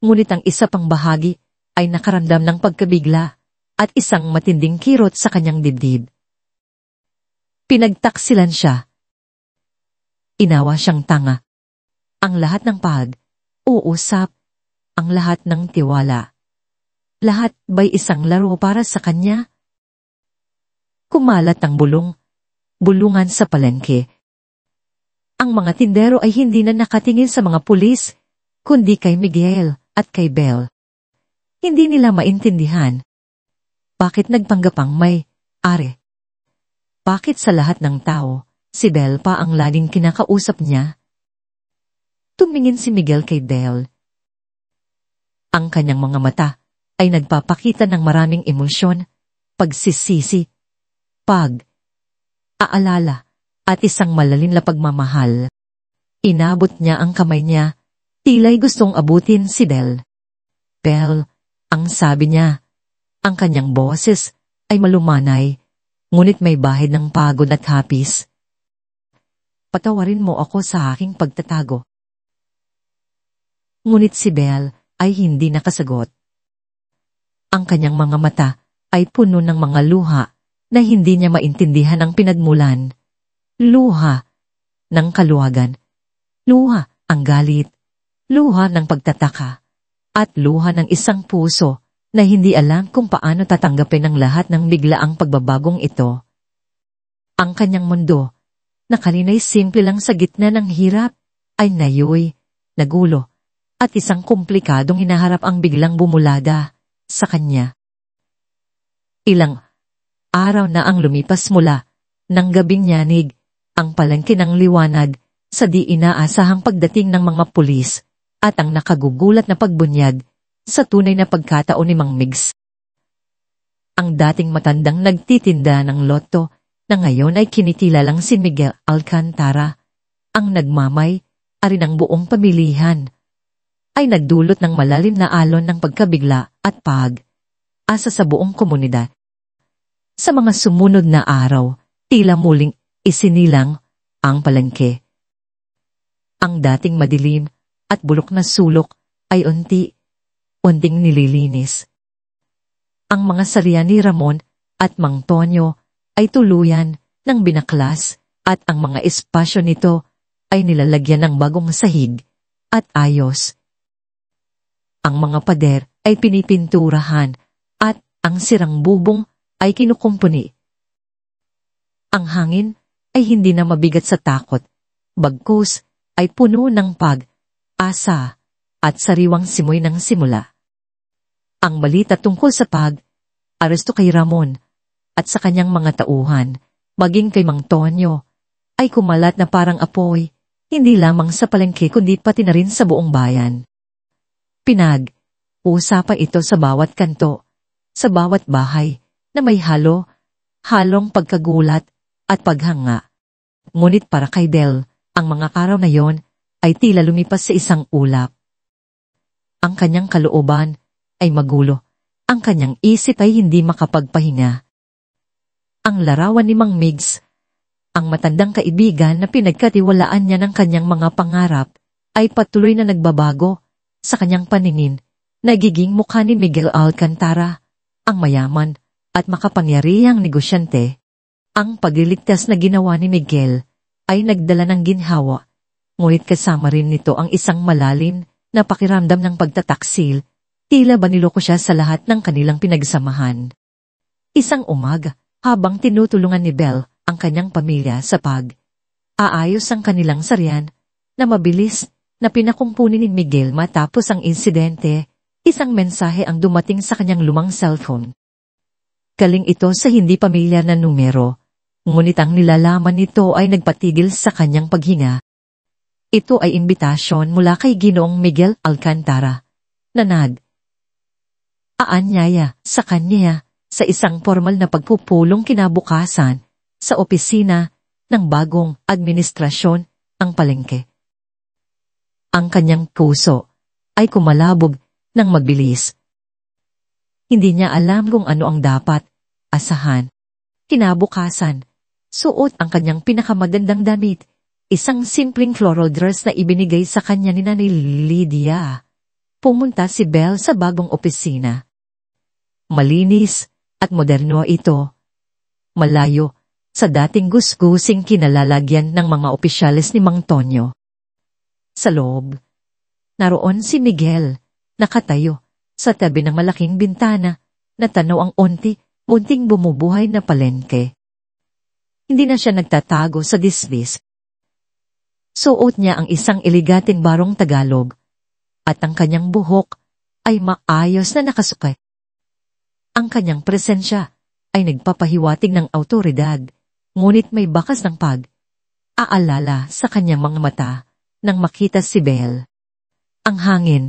Ngunit ang isa pang bahagi ay nakaramdam ng pagkabigla at isang matinding kirot sa kanyang dibdib. Pinagtaksilan siya. Inawa siyang tanga. Ang lahat ng pag-uusap, ang lahat ng tiwala. Lahat ba'y isang laro para sa kanya? Kumalat ang bulungan sa palengke. Ang mga tindero ay hindi na nakatingin sa mga pulis, kundi kay Miguel at kay Belle. Hindi nila maintindihan. Bakit nagpanggapang may-ari? Bakit sa lahat ng tao, si Belle pa ang laging kinakausap niya? Tumingin si Miguel kay Belle. Ang kanyang mga mata ay nagpapakita ng maraming emosyon, pagsisisi, pag-aalala, at isang malalim na pagmamahal. Inabot niya ang kamay niya, tila'y gustong abutin si Belle. Belle, ang sabi niya, ang kanyang boses ay malumanay, ngunit may bahid ng pagod at hapis. Patawarin mo ako sa aking pagtatago. Ngunit si Belle ay hindi nakasagot. Ang kanyang mga mata ay puno ng mga luha na hindi niya maintindihan ang pinagmulan. Luha ng kaluwagan, luha ang galit, luha ng pagtataka, at luha ng isang puso na hindi alam kung paano tatanggapin ang lahat ng biglaang pagbabagong ito. Ang kanyang mundo, na kanina'y simple lang sa gitna ng hirap, ay nayoy, nagulo, at isang komplikadong hinaharap ang biglang bumulada sa kanya. Ilang araw na ang lumipas mula ng gabing yanig, ang palengke ng liwanag sa di inaasahang pagdating ng mga pulis at ang nakagugulat na pagbunyag sa tunay na pagkataon ni Mang Migs. Ang dating matandang nagtitinda ng loto na ngayon ay kinikilalang si Miguel Alcantara, ang nagmamay-ari ng buong pamilihan, ay nagdulot ng malalim na alon ng pagkabigla at pag-asa sa buong komunidad. Sa mga sumunod na araw, tila muling isinilang ang palengke. Ang dating madilim at bulok na sulok ay unting nililinis. Ang mga sariya ni Ramon at Mang Tonyo ay tuluyan ng binaklas at ang mga espasyo nito ay nilalagyan ng bagong sahig at ayos. Ang mga pader ay pinipinturahan at ang sirang bubong ay kinukumpuni. Ang hangin ay hindi na mabigat sa takot, bagkus ay puno ng pag-asa at sariwang simoy ng simula. Ang balita tungkol sa pag-aresto kay Ramon at sa kanyang mga tauhan, maging kay Mang Tonyo, ay kumalat na parang apoy, hindi lamang sa palengke kundi pati na rin sa buong bayan. Pinag-usapan ito sa bawat kanto, sa bawat bahay, na may halong pagkagulat at paghanga. Ngunit para kay Belle, ang mga araw na yon ay tila lumipas sa isang ulap. Ang kanyang kalooban ay magulo, ang kanyang isip ay hindi makapagpahinga. Ang larawan ni Mang Migs, ang matandang kaibigan na pinagkatiwalaan niya ng kanyang mga pangarap, ay patuloy na nagbabago. Sa kanyang paningin, nagiging mukha ni Miguel Alcantara, ang mayaman at makapangyarihang negosyante, Ang pagliligtas na ginawa ni Miguel ay nagdala ng ginhawa, ngunit kasama rin nito ang isang malalim na pakiramdam ng pagtataksil, tila ba niloko siya sa lahat ng kanilang pinagsamahan. Isang umaga, habang tinutulungan ni Belle ang kanyang pamilya sa pag-aayos ang kanilang sarian, na mabilis na pinakumpuni ni Miguel matapos ang insidente, isang mensahe ang dumating sa kanyang lumang cellphone. Galing ito sa hindi pamilyar na numero, ngunit ang nilalaman nito ay nagpatigil sa kanyang paghinga. Ito ay imbitasyon mula kay Ginoong Miguel Alcantara, na nag-aanyaya sa kanya sa isang formal na pagpupulong kinabukasan sa opisina ng bagong administrasyon, ang palengke. Ang kanyang puso ay kumalabog ng mabilis. Hindi niya alam kung ano ang dapat asahan. Kinabukasan, suot ang kanyang pinakamagandang damit, isang simpleng floral dress na ibinigay sa kanya ni Nanay Lydia. Pumunta si Belle sa bagong opisina. Malinis at moderno ito. Malayo sa dating gusgusing kinalalagyan ng mga opisyales ni Mang Tonyo. Sa loob, naroon si Miguel, nakatayo sa tabi ng malaking bintana, na tanaw ang unti-unting bumubuhay na palengke. Hindi na siya nagtatago sa disbis. Suot niya ang isang eleganting barong Tagalog, at ang kanyang buhok ay maayos na nakasukay. Ang kanyang presensya ay nagpapahiwatig ng awtoridad, ngunit may bakas ng pag-aalala sa kanyang mga mata nang makita si Belle. Ang hangin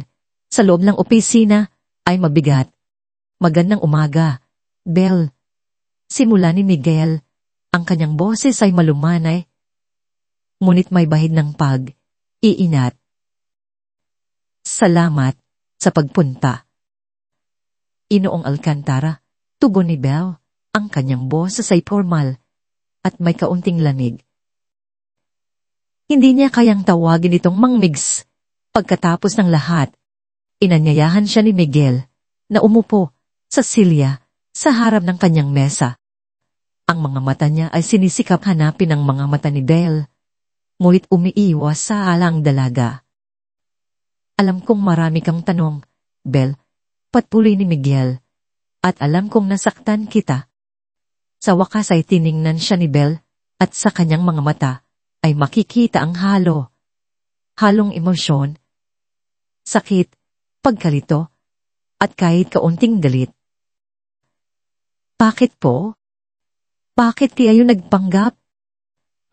sa loob ng opisina ay mabigat. Magandang umaga, Belle. Simula ni Miguel, ang kanyang boses ay malumanay, ngunit may bahid ng pag-iinat. Salamat sa pagpunta. Inoong Alcantara, tugon ni Belle, ang kanyang boses ay formal at may kaunting lamig. Hindi niya kayang tawagin itong Mang Migs. Pagkatapos ng lahat, inanyayahan siya ni Miguel na umupo sa silya sa harap ng kanyang mesa. Ang mga mata niya ay sinisikap hanapin ang mga mata ni Belle, ngunit umiiwas sa alang dalaga. Alam kong marami kang tanong, Belle, patuloy ni Miguel, at alam kong nasaktan kita. Sa wakas ay tiningnan siya ni Belle, at sa kanyang mga mata ay makikita ang halong emosyon, sakit, pagkalito, at kahit kaunting galit. Bakit po? Bakit kayo nagpanggap?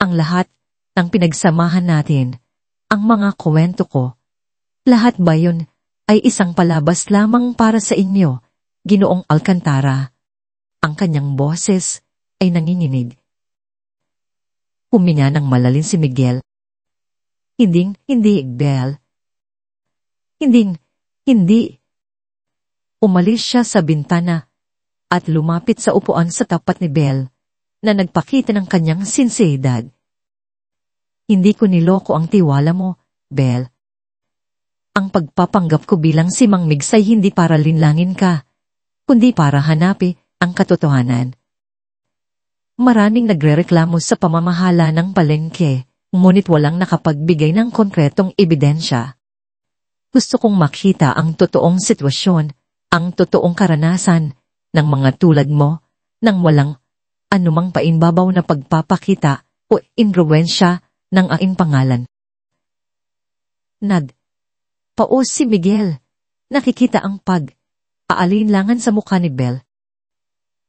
Ang lahat ng pinagsamahan natin, ang mga kwento ko, lahat ba yun ay isang palabas lamang para sa inyo, Ginoong Alcantara? Ang kanyang boses ay nanginginig. Huminga ng malalim si Miguel. Hindi, Belle. Hindi. Umalis siya sa bintana at lumapit sa upuan sa tapat ni Belle na nagpakita ng kanyang sinseridad. Hindi ko niloko ang tiwala mo, Belle. Ang pagpapanggap ko bilang si Mang Migs ay hindi para linlangin ka, kundi para hanapin ang katotohanan. Maraming nagrereklamo sa pamamahala ng palengke, ngunit walang nakapagbigay ng konkretong ebidensya. Gusto kong makita ang totoong sitwasyon, ang totoong karanasan ng mga tulad mo, nang walang anumang painbabaw na pagpapakita o impluwensya ng aking pangalan. Paos si Miguel. Nakikita ang pag-aalinlangan sa mukha ni Belle.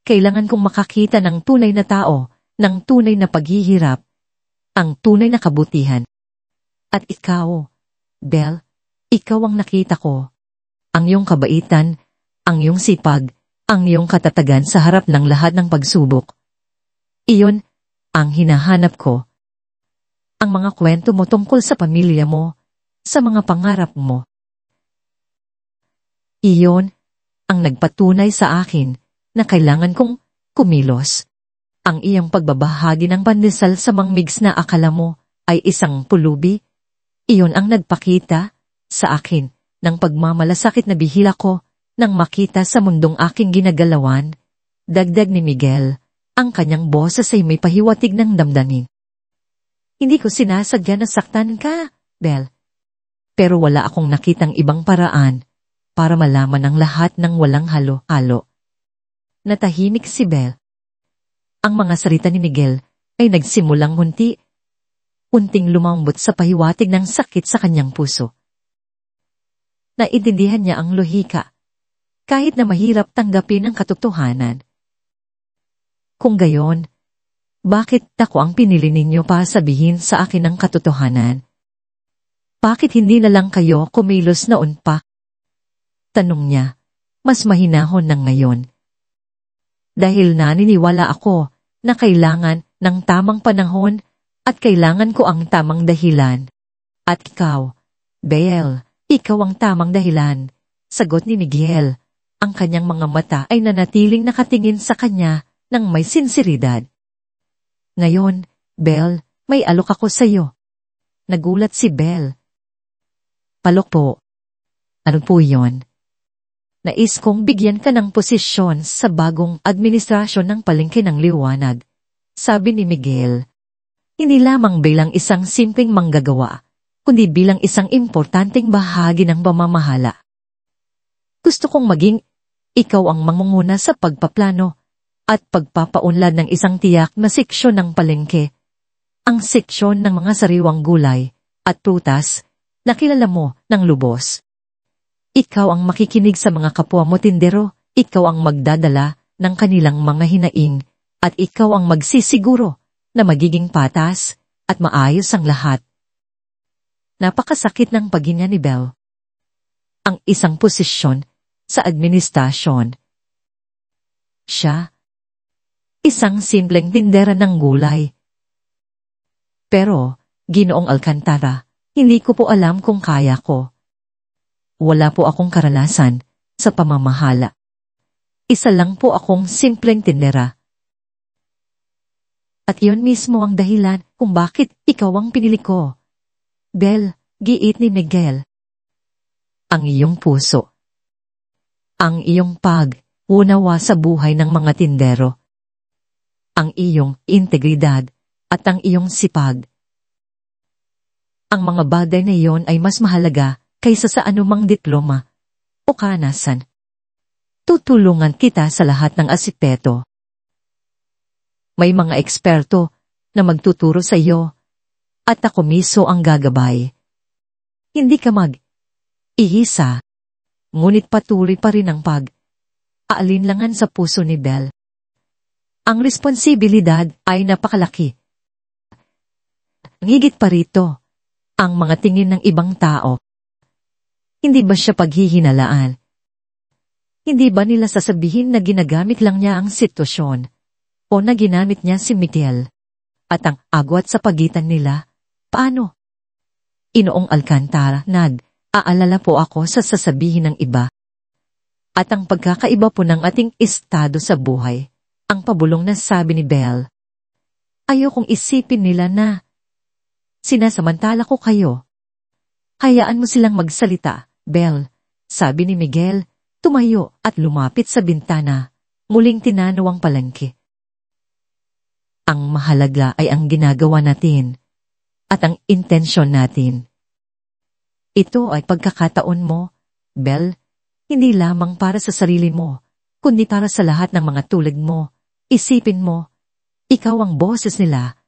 Kailangan kong makakita ng tunay na tao, ng tunay na paghihirap, ang tunay na kabutihan. At ikaw, Belle, ikaw ang nakita ko. Ang iyong kabaitan, ang iyong sipag, ang iyong katatagan sa harap ng lahat ng pagsubok. Iyon ang hinahanap ko. Ang mga kwento mo tungkol sa pamilya mo, sa mga pangarap mo. Iyon ang nagpatunay sa akin na kailangan kong kumilos. Ang iyong pagbabahagi ng pandesal sa Mang Migs na akala mo ay isang pulubi, iyon ang nagpakita sa akin ng pagmamalasakit na bihila ko nang makita sa mundong aking ginagalawan, dagdag ni Miguel, Ang kanyang boses ay may pahiwatig ng damdamin. Hindi ko sinasadya na saktan ka, Belle. Pero wala akong nakitang ibang paraan para malaman ang lahat ng walang halo-halo. Natahimik si Belle. Ang mga salita ni Miguel ay nagsimulang unting lumambot sa pahiwatig ng sakit sa kanyang puso. Naintindihan niya ang lohika, kahit na mahirap tanggapin ang katotohanan. Kung gayon, bakit ako ang pinili ninyo para sabihin sa akin ang katotohanan? Bakit hindi na lang kayo kumilos noon pa? Tanong niya, mas mahinahon ng ngayon. Dahil naniniwala ako na kailangan ng tamang panahon at kailangan ko ang tamang dahilan. At ikaw, Belle, ikaw ang tamang dahilan. Sagot ni Miguel. Ang kanyang mga mata ay nanatiling nakatingin sa kanya ng may sinseridad. Ngayon, Belle, may alok ako sa iyo. Nagulat si Belle. Palok po. Ano po yon? Nais kong bigyan ka ng posisyon sa bagong administrasyon ng palengke ng liwanag, sabi ni Miguel. Hindi lamang bilang isang simpleng manggagawa, kundi bilang isang importanteng bahagi ng pamamahala. Gusto kong maging ikaw ang mangunguna sa pagpaplano at pagpapaunlad ng isang tiyak na seksyon ng palengke, ang seksyon ng mga sariwang gulay at prutas na kilala mo ng lubos. Ikaw ang makikinig sa mga kapwa mo tindero, ikaw ang magdadala ng kanilang mga hinaing, at ikaw ang magsisiguro na magiging patas at maayos ang lahat. Napakasakit ng paghinga ni Belle. Ang isang posisyon sa administrasyon. Siya, isang simpleng tindera ng gulay. Pero, Ginoong Alcantara, hindi ko po alam kung kaya ko. Wala po akong karanasan sa pamamahala. Isa lang po akong simpleng tindera. At iyon mismo ang dahilan kung bakit ikaw ang pinili ko. Belle, giit ni Miguel. Ang iyong puso. Ang iyong pag-unawa sa buhay ng mga tindero. Ang iyong integridad at ang iyong sipag. Ang mga bagay na iyon ay mas mahalaga kaysa sa anumang diploma o kanasan. Tutulungan kita sa lahat ng aspeto. May mga eksperto na magtuturo sa iyo at ako mismo ang gagabay. Hindi ka mag-iisa, ngunit patuloy pa rin ang pag-aalinlangan sa puso ni Belle. Ang responsibilidad ay napakalaki. Higit pa rito, ang mga tingin ng ibang tao. Hindi ba siya paghihinalaan? Hindi ba nila sasabihin na ginagamit lang niya ang sitwasyon o na ginamit niya si Miguel? At ang agwat sa pagitan nila, paano? Inoong Alcantara, aalala po ako sa sasabihin ng iba. At ang pagkakaiba po ng ating estado sa buhay, ang pabulong na sabi ni Belle. Ayokong isipin nila na sinasamantala ko kayo. Hayaan mo silang magsalita, Belle, sabi ni Miguel, tumayo at lumapit sa bintana, muling tinanaw ang palengke. Ang mahalaga ay ang ginagawa natin at ang intensyon natin. Ito ay pagkakataon mo, Belle, hindi lamang para sa sarili mo, kundi para sa lahat ng mga tulad mo. Isipin mo, ikaw ang boses nila.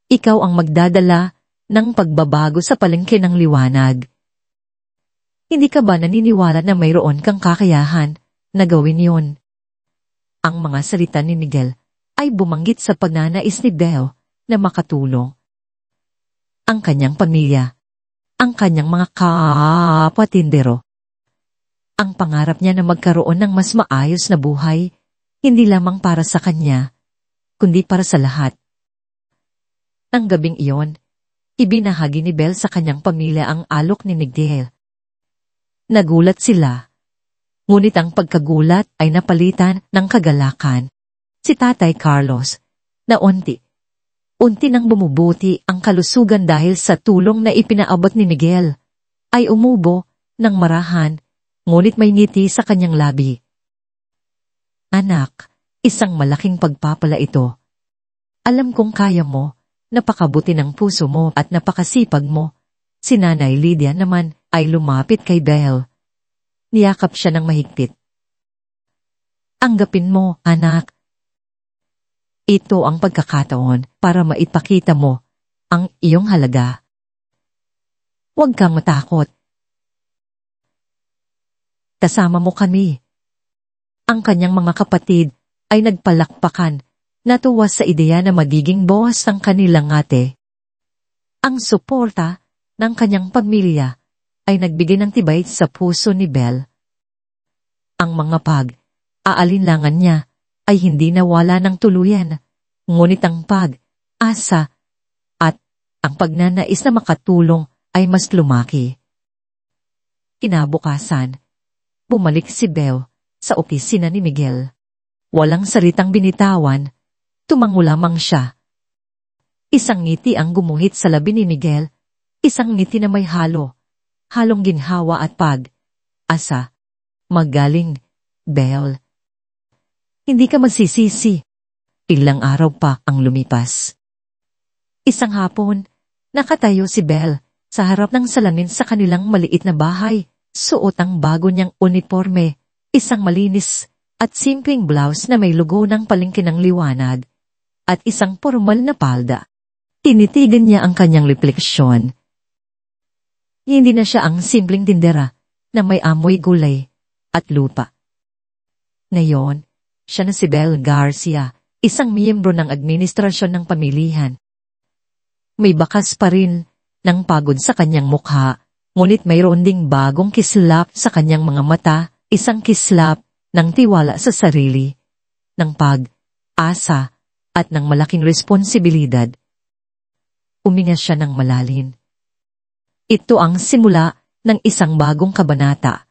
Ikaw ang magdadala ng pagbabago sa palengke ng liwanag. Hindi ka ba naniniwala na mayroon kang kakayahan na gawin yon? Ang mga salita ni Miguel ay bumanggit sa pagnanais ni Belle na makatulong. Ang kanyang pamilya, ang kanyang mga kapatindero. Ang pangarap niya na magkaroon ng mas maayos na buhay, hindi lamang para sa kanya, kundi para sa lahat. Ang gabing iyon, ibinahagi ni Belle sa kanyang pamilya ang alok ni Miguel. Nagulat sila. Ngunit ang pagkagulat ay napalitan ng kagalakan. Si Tatay Carlos, na unti nang bumubuti ang kalusugan dahil sa tulong na ipinaabot ni Miguel, ay umubo ng marahan, ngunit may ngiti sa kanyang labi. Anak, Isang malaking pagpapala ito. Alam kong kaya mo, napakabuti ng puso mo at napakasipag mo. Si Nanay Lydia naman ay lumapit kay Belle. Niyakap siya ng mahigpit. Anggapin mo, anak. Ito ang pagkakataon para maipakita mo ang iyong halaga. Huwag kang matakot. Kasama mo kami. Ang kanyang mga kapatid ay nagpalakpakan, natuwa sa ideya na magiging boss ng kanilang ate. Ang suporta ng kanyang pamilya ay nagbigay ng tibay sa puso ni Belle. Ang mga pag-aalinlangan niya ay hindi nawala ng tuluyan, ngunit ang pag-asa at ang pagnanais na makatulong ay mas lumaki. Kinabukasan, bumalik si Belle sa opisina ni Miguel. Walang salitang binitawan, tumango lamang siya. Isang ngiti ang gumuhit sa labi ni Miguel, isang ngiti na may halong ginhawa at pag-asa. Magaling, Belle. Hindi ka magsisisi. Ilang araw pa ang lumipas. Isang hapon, nakatayo si Belle sa harap ng salamin sa kanilang maliit na bahay, suot ang bago niyang uniforme, isang malinis at simpleng blouse na may logo ng Palengke ng Liwanag, at isang formal na palda. Tinitigan niya ang kanyang refleksyon. Hindi na siya ang simpleng tindera na may amoy gulay at lupa. Ngayon, siya na si Belle Garcia, isang miyembro ng administrasyon ng pamilihan. May bakas pa rin ng pagod sa kanyang mukha, ngunit mayroon ding bagong kislap sa kanyang mga mata, isang kislap ng tiwala sa sarili, ng pag-asa at ng malaking responsibilidad. Uminga siya ng malalim. Ito ang simula ng isang bagong kabanata.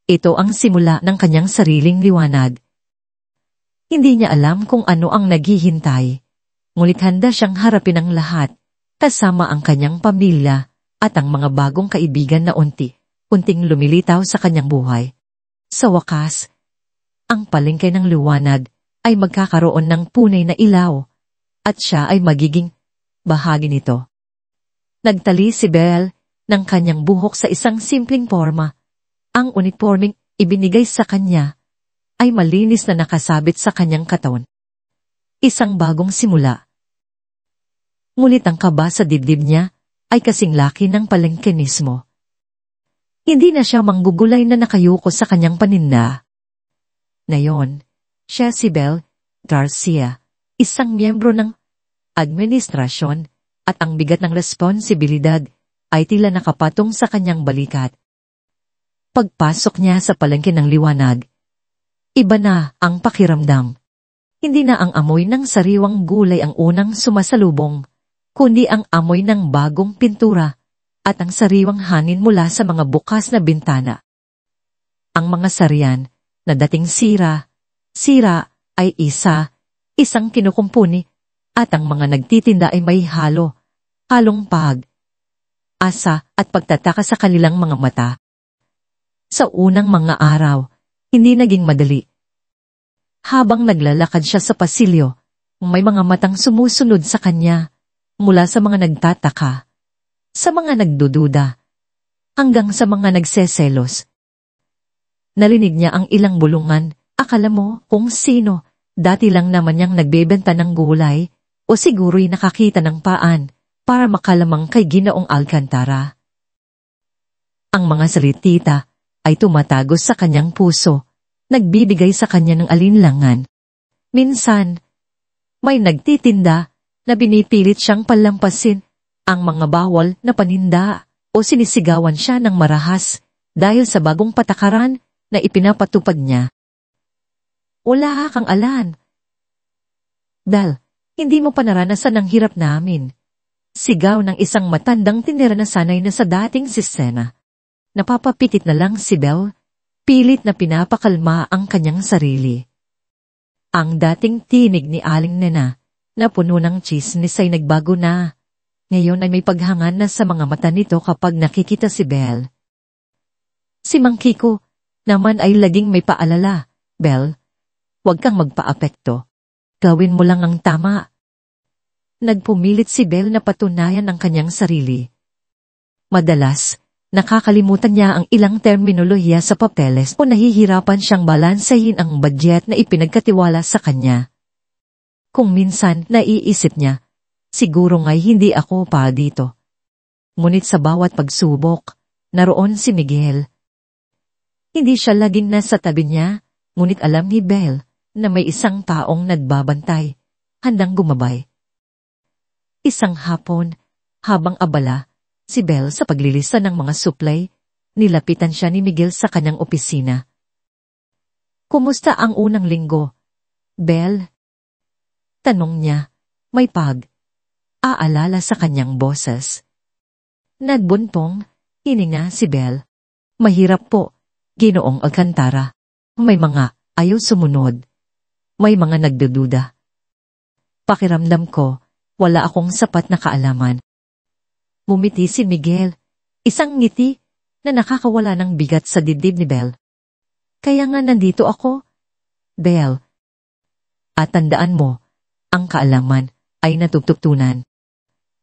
Ito ang simula ng kanyang sariling liwanag. Hindi niya alam kung ano ang naghihintay, ngunit handa siyang harapin ang lahat, kasama ang kanyang pamilya at ang mga bagong kaibigan na unting lumilitaw sa kanyang buhay. Sa wakas, ang Palengke ng Liwanag ay magkakaroon ng punay na ilaw, at siya ay magiging bahagi nito. Nagtali si Belle ng kanyang buhok sa isang simpleng forma. Ang uniformeng ibinigay sa kanya ay malinis na nakasabit sa kanyang katawan. Isang bagong simula. Ngunit ang kaba sa dibdib niya ay kasing laki ng palengke mismo. Hindi na siya manggugulay na nakayuko sa kanyang paninda. Ngayon, siya si Belle Garcia, isang miyembro ng administrasyon, at ang bigat ng responsibilidad ay tila nakapatong sa kanyang balikat. Pagpasok niya sa Palengke ng Liwanag, iba na ang pakiramdam. Hindi na ang amoy ng sariwang gulay ang unang sumasalubong, kundi ang amoy ng bagong pintura at ang sariwang hangin mula sa mga bukas na bintana. Ang mga sarian na dating sira ay isang kinukumpuni, at ang mga nagtitinda ay may halong pag-asa at pagtataka sa kanilang mga mata. Sa unang mga araw, hindi naging madali. Habang naglalakad siya sa pasilyo, may mga matang sumusunod sa kanya, mula sa mga nagtataka, sa mga nagdududa, hanggang sa mga nagseselos. Narinig niya ang ilang bulungan, akala mo kung sino, dati lang naman niyang nagbebenta ng gulay, o siguro'y nakakita ng paan, para makalamang kay Ginoong Alcantara. Ang mga salitita ay tumatagos sa kanyang puso, nagbibigay sa kanya ng alinlangan. Minsan, may nagtitinda na binipilit siyang palampasin ang mga bawal na paninda o sinisigawan siya ng marahas dahil sa bagong patakaran na ipinapatupad niya. Wala kang alam. Belle, hindi mo pa naranasan ang hirap namin. Sigaw ng isang matandang tindera na sanay na sa dating sistema. Napapapitit na lang si Belle, pilit na pinapakalma ang kanyang sarili. Ang dating tinig ni Aling Nena, na puno ng tsismis ay nagbago na. Ngayon ay may paghangan na sa mga mata nito kapag nakikita si Belle. Si Mang Kiko naman ay laging may paalala, Belle, huwag kang magpaapekto. Gawin mo lang ang tama. Nagpumilit si Belle na patunayan ang kanyang sarili. Madalas, nakakalimutan niya ang ilang terminolohiya sa papeles o nahihirapan siyang balansehin ang budget na ipinagkatiwala sa kanya. Kung minsan naiisip niya, siguro nga'y hindi ako pa dito. Ngunit sa bawat pagsubok, naroon si Miguel. Hindi siya laging nasa tabi niya, ngunit alam ni Belle na may isang taong nagbabantay, handang gumabay. Isang hapon, habang abala, si Belle sa paglilista ng mga supply, nilapitan siya ni Miguel sa kanyang opisina. Kumusta ang unang linggo, Belle? Tanong niya, may aalala sa kanyang boses. Nagbuntong, hininga si Belle. Mahirap po, Ginoong Alcantara. May mga ayaw sumunod. May mga nagdududa. Pakiramdam ko, wala akong sapat na kaalaman. Mumiti si Miguel, isang ngiti na nakakawala ng bigat sa dibdib ni Belle. Kaya nga nandito ako, Belle. At tandaan mo, ang kaalaman ay natutugtunan.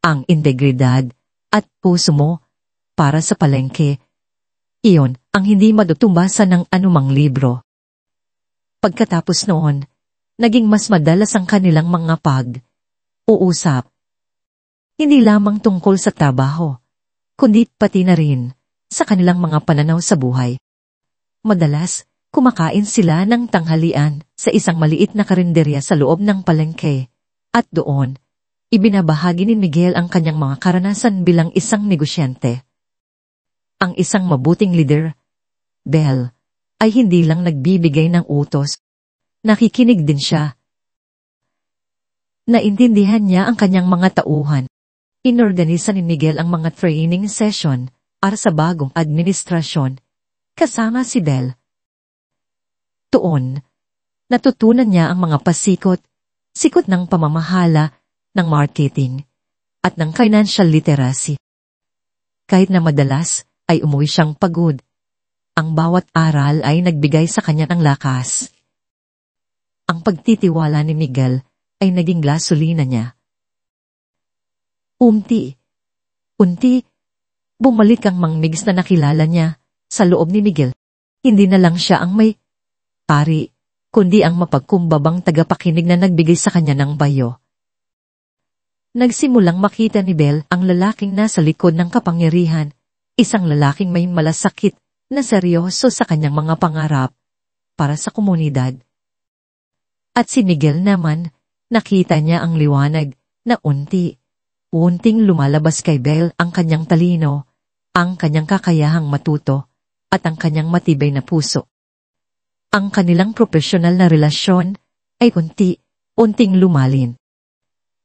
Ang integridad at puso mo para sa palengke, iyon ang hindi matutumbasan ng anumang libro. Pagkatapos noon, naging mas madalas ang kanilang mga uusap. Hindi lamang tungkol sa trabaho, kundi pati na rin sa kanilang mga pananaw sa buhay. Madalas, kumakain sila ng tanghalian sa isang maliit na karinderya sa loob ng palengke. At doon, ibinabahagi ni Miguel ang kanyang mga karanasan bilang isang negosyante. Ang isang mabuting leader, Belle, ay hindi lang nagbibigay ng utos. Nakikinig din siya. Naintindihan niya ang kanyang mga tauhan. Inorganisa ni Miguel ang mga training session para sa bagong administrasyon, kasama si Belle. Tuon, natutunan niya ang mga sikot ng pamamahala, ng marketing, at ng financial literacy. Kahit na madalas ay umuwi siyang pagod, ang bawat aral ay nagbigay sa kanya ng lakas. Ang pagtitiwala ni Miguel ay naging gasolina niya. Unti, bumalik ang Mang Migs na nakilala niya sa loob ni Miguel. Hindi na lang siya ang may pari, kundi ang mapagkumbabang tagapakinig na nagbigay sa kanya ng bayo. Nagsimulang makita ni Belle ang lalaking nasa likod ng kapangyarihan, isang lalaking may malasakit na seryoso sa kanyang mga pangarap para sa komunidad. At si Miguel naman, nakita niya ang liwanag na unting lumalabas kay Belle ang kanyang talino, ang kanyang kakayahang matuto, at ang kanyang matibay na puso. Ang kanilang profesional na relasyon ay unting lumalin.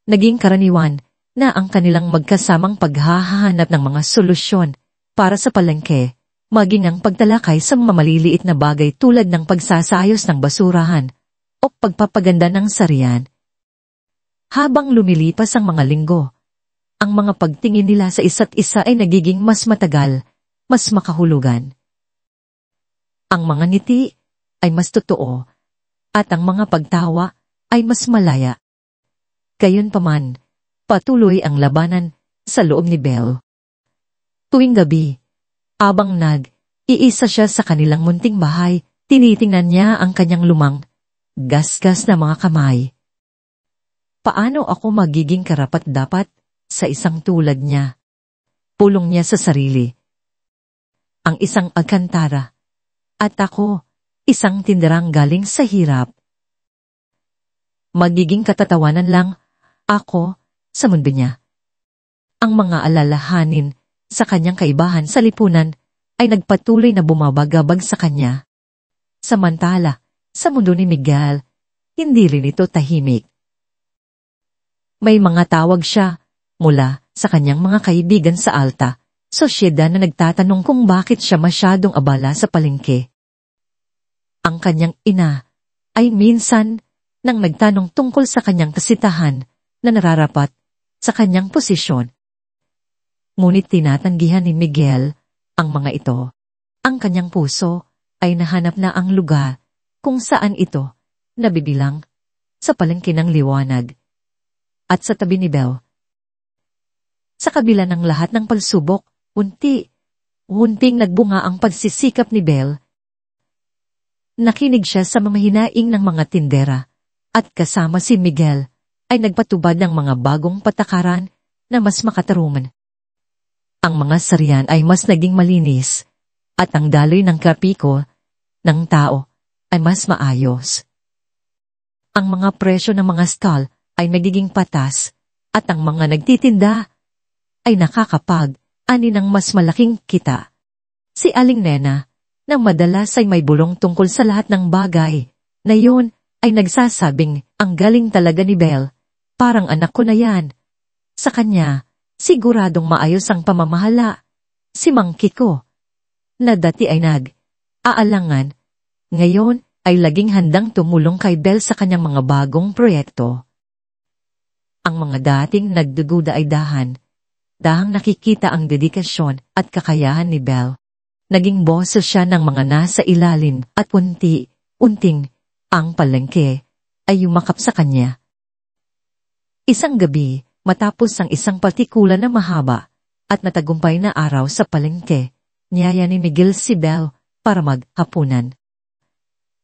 Naging karaniwan na ang kanilang magkasamang paghahanap ng mga solusyon para sa palengke, maging ang pagtalakay sa maliliit na bagay tulad ng pagsasayos ng basurahan o pagpapaganda ng sarian. Habang lumilipas ang mga linggo, ang mga pagtingin nila sa isa't isa ay nagiging mas matagal, mas makahulugan. Ang mga ngiti ay mas totoo, at ang mga pagtawa ay mas malaya. Gayunpaman, patuloy ang labanan sa loob ni Belle. Tuwing gabi, abang iisa siya sa kanilang munting bahay, tinitingnan niya ang kanyang lumang, gasgas na mga kamay. Paano ako magiging karapat-dapat sa isang tulad niya? Pulong niya sa sarili. Ang isang Alcantara. At ako, isang tinderang galing sa hirap. Magiging katatawanan lang ako sa mundo niya. Ang mga alalahanin sa kanyang kaibahan sa lipunan ay nagpatuloy na bumabagabag sa kanya. Samantala, sa mundo ni Miguel, hindi rin ito tahimik. May mga tawag siya mula sa kanyang mga kaibigan sa alta, sosyedad na nagtatanong kung bakit siya masyadong abala sa palengke. Ang kanyang ina ay minsan nang nagtanong tungkol sa kanyang kasitahan na nararapat sa kanyang posisyon. Ngunit tinatanggihan ni Miguel ang mga ito. Ang kanyang puso ay nahanap na ang lugar kung saan ito nabibilang, sa palengke ng liwanag. At sa tabi ni Belle. Sa kabila ng lahat ng pagsubok, unting nagbunga ang pagsisikap ni Belle. Nakinig siya sa mamahinaing ng mga tindera, at kasama si Miguel, ay nagpatubad ng mga bagong patakaran na mas makataruman. Ang mga sarian ay mas naging malinis, at ang daloy ng trapiko ng tao ay mas maayos. Ang mga presyo ng mga stall ay magiging patas, at ang mga nagtitinda ay nakakapag-ani ng mas malaking kita. Si Aling Nena, na madalas ay may bulong tungkol sa lahat ng bagay, na yun ay nagsasabing, ang galing talaga ni Belle, parang anak ko na yan. Sa kanya, siguradong maayos ang pamamahala. Si Mang Kiko, na dati ay aalangan, ngayon ay laging handang tumulong kay Belle sa kanyang mga bagong proyekto. Ang mga dating nagdududa ay dahang nakikita ang dedikasyon at kakayahan ni Belle. Naging boses siya ng mga nasa ilalim at unti-unting ang palengke ay yumakap sa kanya. Isang gabi, matapos ang isang partikular na mahaba at matagumpay na araw sa palengke, niyaya ni Miguel si Belle para maghapunan.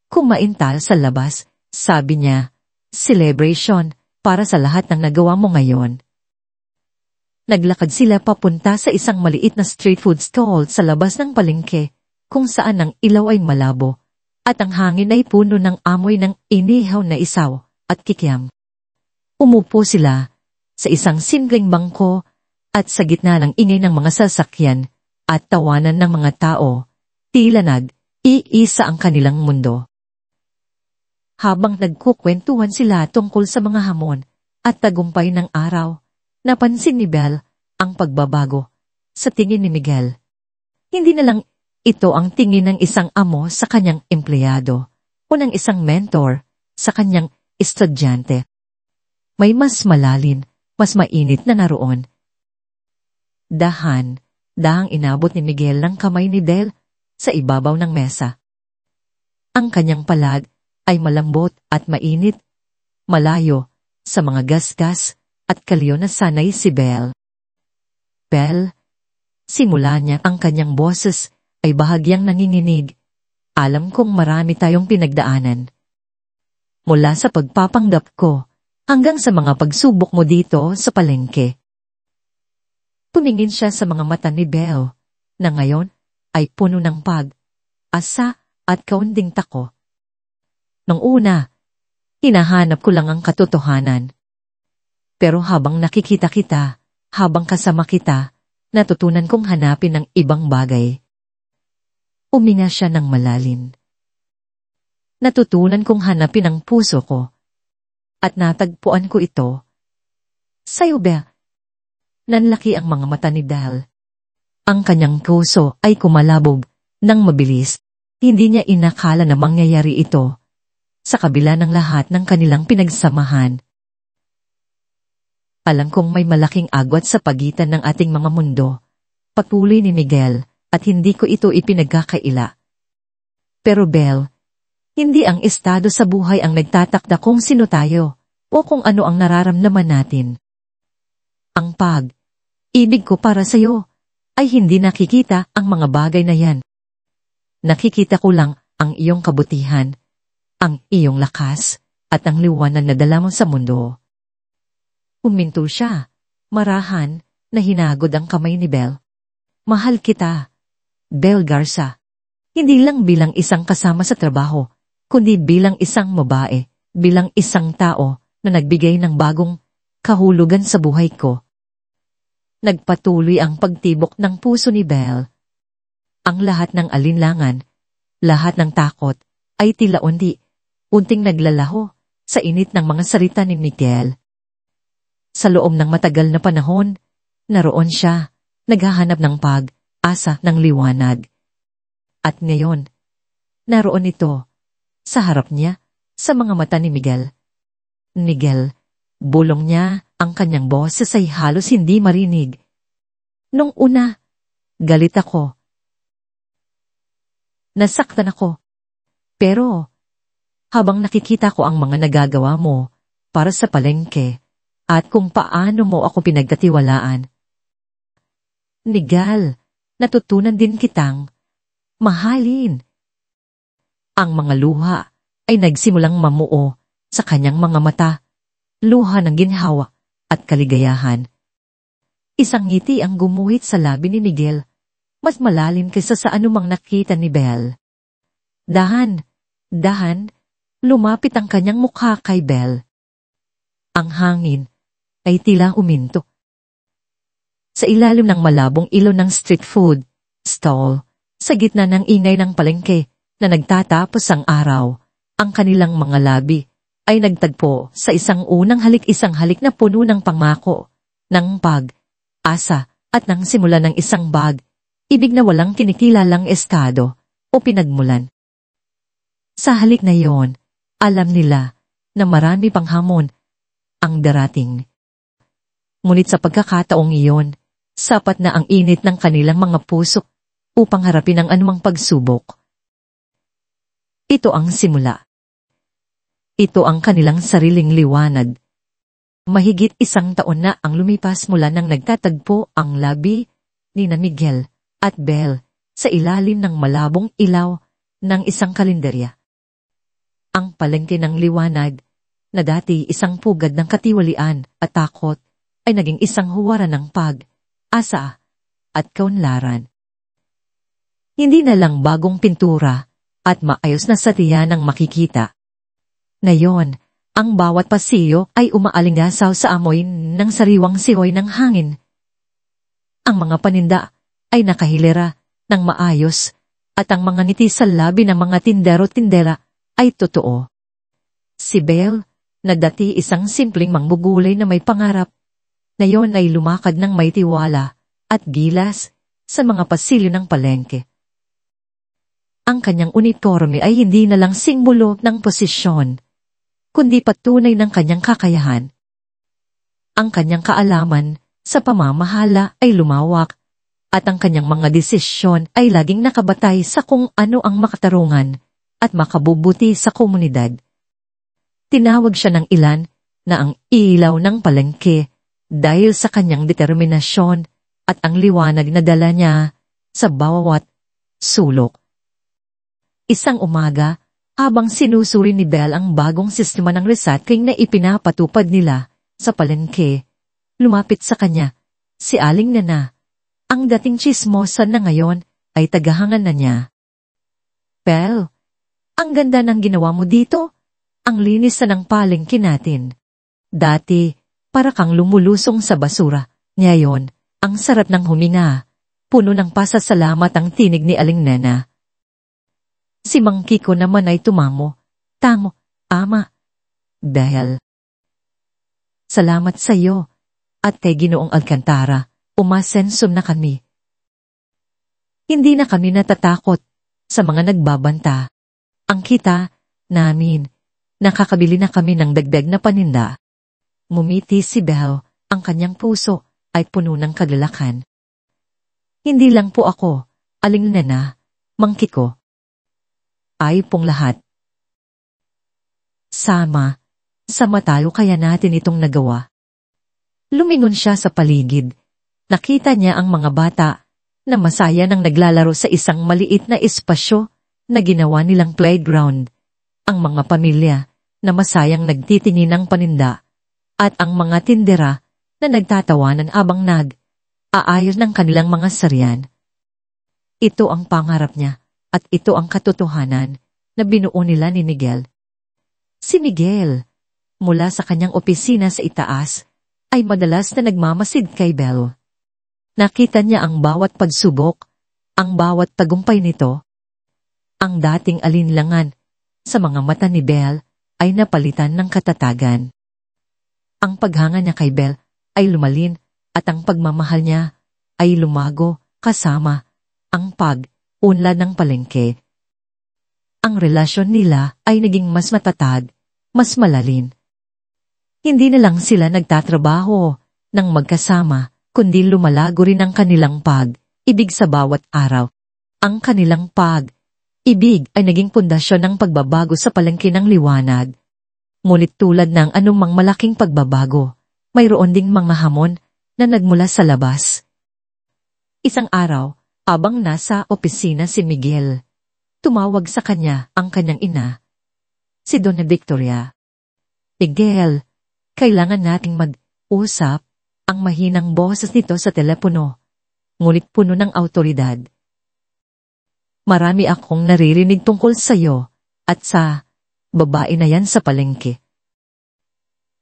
Kumain tayo sa labas, sabi niya, celebration para sa lahat ng nagawa mo ngayon. Naglakad sila papunta sa isang maliit na street food stall sa labas ng palengke, kung saan ang ilaw ay malabo, at ang hangin ay puno ng amoy ng inihaw na isaw at kikiam. Umupo sila sa isang simpleng bangko at sa gitna ng ingay ng mga sasakyan at tawanan ng mga tao, tila nag-iisa ang kanilang mundo. Habang nagkukwentuhan sila tungkol sa mga hamon at tagumpay ng araw, napansin ni Belle ang pagbabago sa tingin ni Miguel. Hindi na lang ito ang tingin ng isang amo sa kanyang empleyado o ng isang mentor sa kanyang estudyante. May mas malalim, mas mainit na naroon. Dahang inabot ni Miguel ng kamay ni Belle sa ibabaw ng mesa. Ang kanyang palad ay malambot at mainit, malayo sa mga gasgas at kalyo na sanay si Belle. Belle, simula niya ang kanyang boses ay bahagyang nanginginig. Alam kong marami tayong pinagdaanan. Mula sa pagpapanggap ko hanggang sa mga pagsubok mo dito sa palengke. Tumingin siya sa mga mata ni Belle na ngayon ay puno ng pag-asa at kaunting tako. Nung una, hinahanap ko lang ang katotohanan. Pero habang nakikita kita, habang kasama kita, natutunan kong hanapin ang ibang bagay. Uminga siya ng malalim. Natutunan kong hanapin ang puso ko. At natagpuan ko ito. Sa'yo, Belle. Nanlaki ang mga mata ni Belle. Ang kanyang puso ay kumalabog ng mabilis. Hindi niya inakala na mangyayari ito. Sa kabila ng lahat ng kanilang pinagsamahan. Alam kong may malaking agwat sa pagitan ng ating mga mundo, patuloy ni Miguel, at hindi ko ito ipinagkakaila. Pero Belle, hindi ang estado sa buhay ang nagtatakda kung sino tayo, o kung ano ang nararamdaman natin. Ang pag-ibig ko para sa'yo, ay hindi nakikita ang mga bagay na yan. Nakikita ko lang ang iyong kabutihan, ang iyong lakas, at ang liwanag na dala mo sa mundo. Huminto siya, marahan, na hinagod ang kamay ni Belle. Mahal kita, Belle Garza. Hindi lang bilang isang kasama sa trabaho, kundi bilang isang babae, bilang isang tao na nagbigay ng bagong kahulugan sa buhay ko. Nagpatuloy ang pagtibok ng puso ni Belle. Ang lahat ng alinlangan, lahat ng takot, ay tila unting naglalaho sa init ng mga salita ni Miguel. Sa loob ng matagal na panahon, naroon siya, naghahanap ng pag-asa ng liwanag. At ngayon, naroon ito, sa harap niya, sa mga mata ni Miguel. Miguel, bulong niya, ang kanyang boses ay halos hindi marinig. Nung una, galit ako. Nasaktan ako. Pero, habang nakikita ko ang mga nagagawa mo para sa palengke at kung paano mo ako pinagkatiwalaan. Miguel, natutunan din kitang mahalin. Ang mga luha ay nagsimulang mamuo sa kanyang mga mata, luha ng ginhawa at kaligayahan. Isang ngiti ang gumuhit sa labi ni Miguel, mas malalim kaysa sa anumang nakita ni Belle. Dahan, lumapit ang kanyang mukha kay Belle. Ang hangin ay tila uminto. Sa ilalim ng malabong ilaw ng street food stall, sa gitna ng ingay ng palengke na nagtatapos ang araw, ang kanilang mga labi ay nagtagpo sa isang isang halik na puno ng pangako, ng pag-asa at ng simula ng isang ibig na walang kinikilalang estado o pinagmulan. Sa halik na iyon, alam nila na marami pang hamon ang darating. Ngunit sa pagkakataong iyon, sapat na ang init ng kanilang mga puso upang harapin ang anumang pagsubok. Ito ang simula. Ito ang kanilang sariling liwanag. Mahigit 1 taon na ang lumipas mula nang nagtatagpo ang labi ni Miguel at Belle sa ilalim ng malabong ilaw ng isang kalendarya. Ang palengke ng liwanag, na dati isang pugad ng katiwalian at takot, ay naging isang huwaran ng pag-asa at kaunlaran. Hindi na lang bagong pintura at maayos na satiya ng makikita. Ngayon, ang bawat pasilyo ay umaalingasaw sa amoy ng sariwang sihoy ng hangin. Ang mga paninda ay nakahilera ng maayos at ang mga ngiti sa labi ng mga tindero-tindera ay totoo. Si Belle, na dati isang simpleng manggugulay na may pangarap, ngayon ay lumakad ng may tiwala at gilas sa mga pasilyo ng palengke. Ang kanyang uniforme ay hindi na lang simbolo ng posisyon, kundi patunay ng kanyang kakayahan. Ang kanyang kaalaman sa pamamahala ay lumawak at ang kanyang mga desisyon ay laging nakabatay sa kung ano ang makatarungan at makabubuti sa komunidad. Tinawag siya ng ilan na ang ilaw ng palengke dahil sa kanyang determinasyon at ang liwanag na dala niya sa bawat sulok. Isang umaga, habang sinusuri ni Belle ang bagong sistema ng recycling na ipinapatupad nila sa palengke, lumapit sa kanya si Aling Nana, ang dating tsismosa na ngayon ay tagahangan na niya. Belle, ang ganda ng ginawa mo dito. Ang linis na ng palengke natin. Dati, para kang lumulusong sa basura. Ngayon, ang sarap ng huminga. Puno ng pasasalamat ang tinig ni Aling Nena. Si Mang Kiko naman ay tumamo. Tamo, Ama. Dahil. Salamat sa iyo. At kay Ginoong Alcantara, umasensom na kami. Hindi na kami natatakot sa mga nagbabanta. Ang kita namin, nakakabili na kami ng dagdag na paninda. Mumiti si Belle, ang kanyang puso ay puno ng kagalakan. Hindi lang po ako, Aling Nena, Mang Kiko. Ay pong lahat. Sama tayo kaya natin itong nagawa. Lumingon siya sa paligid. Nakita niya ang mga bata na masaya nang naglalaro sa isang maliit na espasyo na ginawa nilang playground. Ang mga pamilya na masayang nagtitingin ng paninda at ang mga tindera na nagtatawanan abang aayos ng kanilang mga sarian. Ito ang pangarap niya at ito ang katotohanan na binuo nila ni Miguel. Si Miguel, mula sa kanyang opisina sa itaas, ay madalas na nagmamasid kay Belle. Nakita niya ang bawat pagsubok, ang bawat tagumpay nito. Ang dating alinlangan sa mga mata ni Belle ay napalitan ng katatagan. Ang paghanga niya kay Belle ay lumalin at ang pagmamahal niya ay lumago kasama ang pag-unlad ng palengke. Ang relasyon nila ay naging mas matatag, mas malalim. Hindi na lang sila nagtatrabaho ng magkasama, kundi lumalago rin ang kanilang pag-ibig sa bawat araw. Ang kanilang Ibig ay naging pundasyon ng pagbabago sa palengke ng liwanag. Ngunit tulad ng anumang malaking pagbabago, mayroon ding mga hamon na nagmula sa labas. Isang araw, habang nasa opisina si Miguel, tumawag sa kanya ang kanyang ina, si Donna Victoria. Miguel, kailangan nating mag-usap. Ang mahinang boses nito sa telepono, ngunit puno ng awtoridad. Marami akong naririnig tungkol sa iyo at sa babae na yan sa palengke.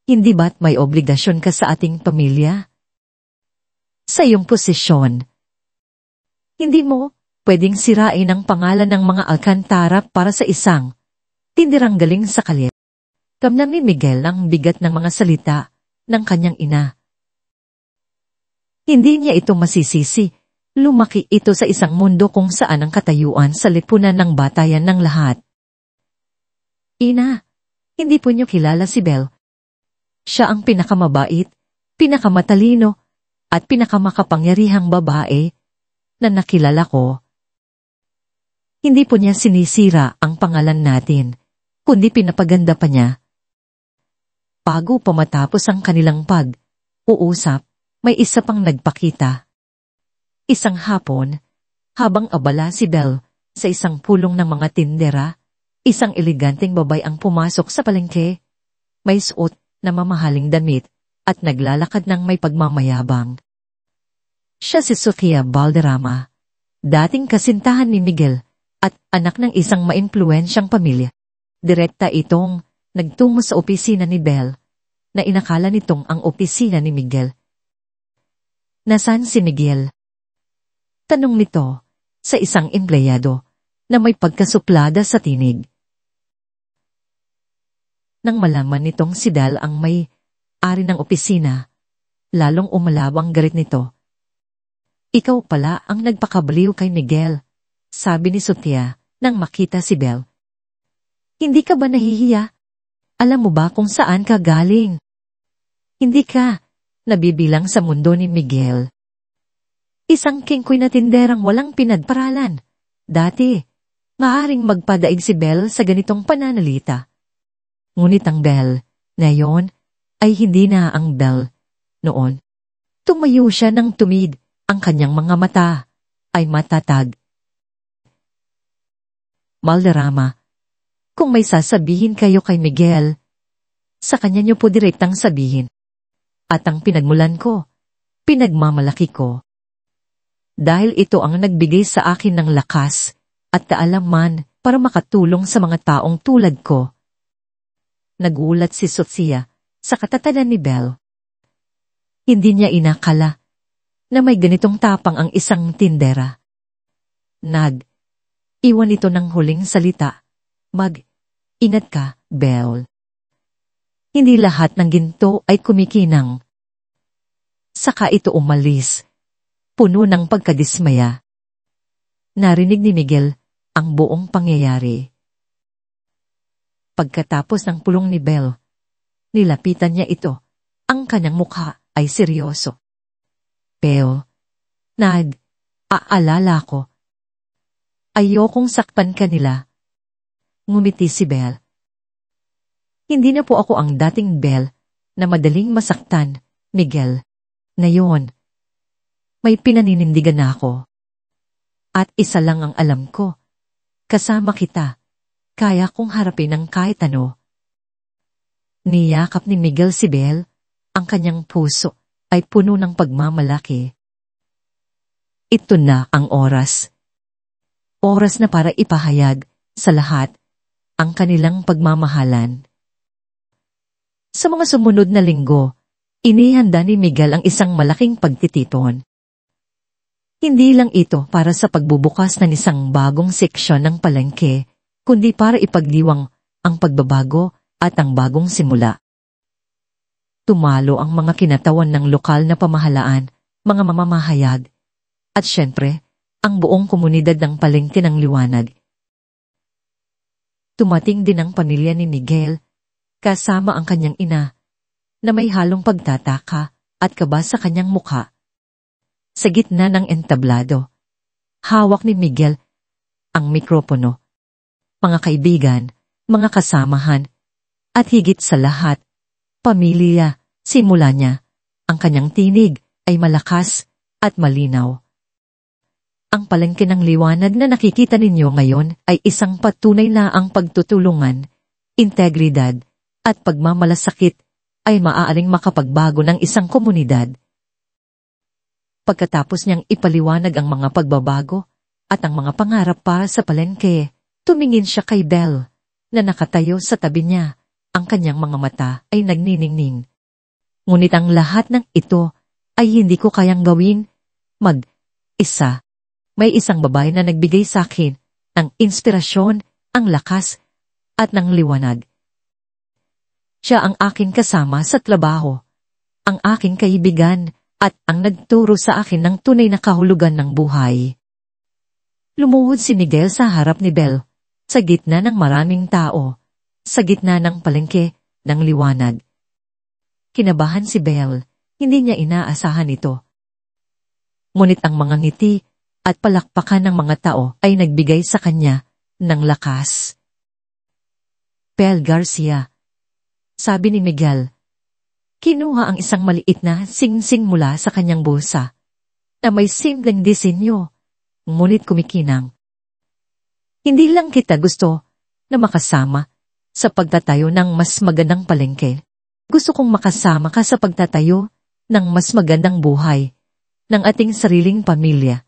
Hindi ba't may obligasyon ka sa ating pamilya? Sa iyong posisyon, hindi mo pwedeng sirain ang pangalan ng mga Alcantara para sa isang tindirang galing sa kalit. Kamnam ni Miguel ang bigat ng mga salita ng kanyang ina. Hindi niya ito masisisi. Lumaki ito sa isang mundo kung saan ang katayuan sa lipunan ng batayan ng lahat. Ina, hindi po niyo kilala si Belle. Siya ang pinakamabait, pinakamatalino, at pinakamakapangyarihang babae na nakilala ko. Hindi po niya sinisira ang pangalan natin, kundi pinapaganda pa niya. Bago pa matapos ang kanilang pag-uusap, may isa pang nagpakita. Isang hapon, habang abala si Belle sa isang pulong ng mga tindera, isang eleganteng babae ang pumasok sa palengke. May suot na mamahaling damit at naglalakad ng may pagmamayabang. Siya si Sofia Valderrama, dating kasintahan ni Miguel at anak ng isang maimpluwensyang pamilya. Direkta itong nagtungo sa opisina ni Belle na inakala nitong ang opisina ni Miguel. Nasaan si Miguel? Tanong nito sa isang empleyado na may pagkasuplada sa tinig. Nang malaman nitong si Belle ang may-ari ng opisina, lalong umalawang galit nito. Ikaw pala ang nagpakabaliw kay Miguel, sabi ni Sofia nang makita si Belle. Hindi ka ba nahihiya? Alam mo ba kung saan ka galing? Hindi ka nabibilang sa mundo ni Miguel. Isang kingkoy na tinderang walang pinagparalan. Dati, maaaring magpadaig si Belle sa ganitong pananalita. Ngunit ang Belle ngayon ay hindi na ang Belle noon. Tumayo siya ng tumid, ang kanyang mga mata ay matatag. Valderrama, kung may sasabihin kayo kay Miguel, sa kanya niyo po direktang sabihin. At ang pinagmulan ko, pinagmamalaki ko. Dahil ito ang nagbigay sa akin ng lakas at kaalaman para makatulong sa mga taong tulad ko. Nagulat si Sofia sa katatagan ni Belle. Hindi niya inakala na may ganitong tapang ang isang tindera. Iwan ito ng huling salita. Mag-ingat ka, Belle. Hindi lahat ng ginto ay kumikinang. Saka ito umalis, puno ng pagkadismaya. Narinig ni Miguel ang buong pangyayari. Pagkatapos ng pulong ni Belle, nilapitan niya ito. Ang kanyang mukha ay seryoso. Belle, aalala ko. Ayokong sakpan ka nila. Ngumiti si Belle. Hindi na po ako ang dating Belle na madaling masaktan, Miguel. Ngayon, may pinaninindigan na ako. At isa lang ang alam ko. Kasama kita, kaya kong harapin ang kahit ano. Niyakap ni Miguel si Belle, ang kanyang puso ay puno ng pagmamalaki. Ito na ang oras. Oras na para ipahayag sa lahat ang kanilang pagmamahalan. Sa mga sumunod na linggo, inihanda ni Miguel ang isang malaking pagtitipon. Hindi lang ito para sa pagbubukas ng isang bagong seksyon ng palengke, kundi para ipagdiwang ang pagbabago at ang bagong simula. Tumalo ang mga kinatawan ng lokal na pamahalaan, mga mamamahayag, at syempre, ang buong komunidad ng palengke ng liwanag. Tumating din ang pamilya ni Miguel, kasama ang kanyang ina, na may halong pagtataka at kaba sa kanyang mukha. Sa gitna ng entablado, hawak ni Miguel ang mikropono mga kaibigan, mga kasamahan, at higit sa lahat, pamilya. Simula niya, ang kanyang tinig ay malakas at malinaw. Ang palengke ng liwanag na nakikita ninyo ngayon ay isang patunay na ang pagtutulungan, integridad, at pagmamalasakit ay maaaring makapagbago ng isang komunidad. Pagkatapos niyang ipaliwanag ang mga pagbabago at ang mga pangarap para sa palengke, tumingin siya kay Belle, na nakatayo sa tabi niya. Ang kanyang mga mata ay nagniningning. Ngunit ang lahat ng ito ay hindi ko kayang gawin mag-isa. May isang babae na nagbigay sa akin ng inspirasyon, ang lakas, at ng liwanag. Siya ang aking kasama sa trabaho, ang aking kaibigan, at ang nagturo sa akin ng tunay na kahulugan ng buhay. Lumuhod si Miguel sa harap ni Belle, sa gitna ng maraming tao, sa gitna ng palengke ng liwanag. Kinabahan si Belle, hindi niya inaasahan ito. Ngunit ang mga ngiti at palakpakan ng mga tao ay nagbigay sa kanya ng lakas. Belle Garcia, sabi ni Miguel. Kinuha ang isang maliit na singsing mula sa kanyang bulsa, na may simpleng disenyo, ngunit kumikinang. Hindi lang kita gusto na makasama sa pagtatayo ng mas magandang palengke. Gusto kong makasama ka sa pagtatayo ng mas magandang buhay ng ating sariling pamilya.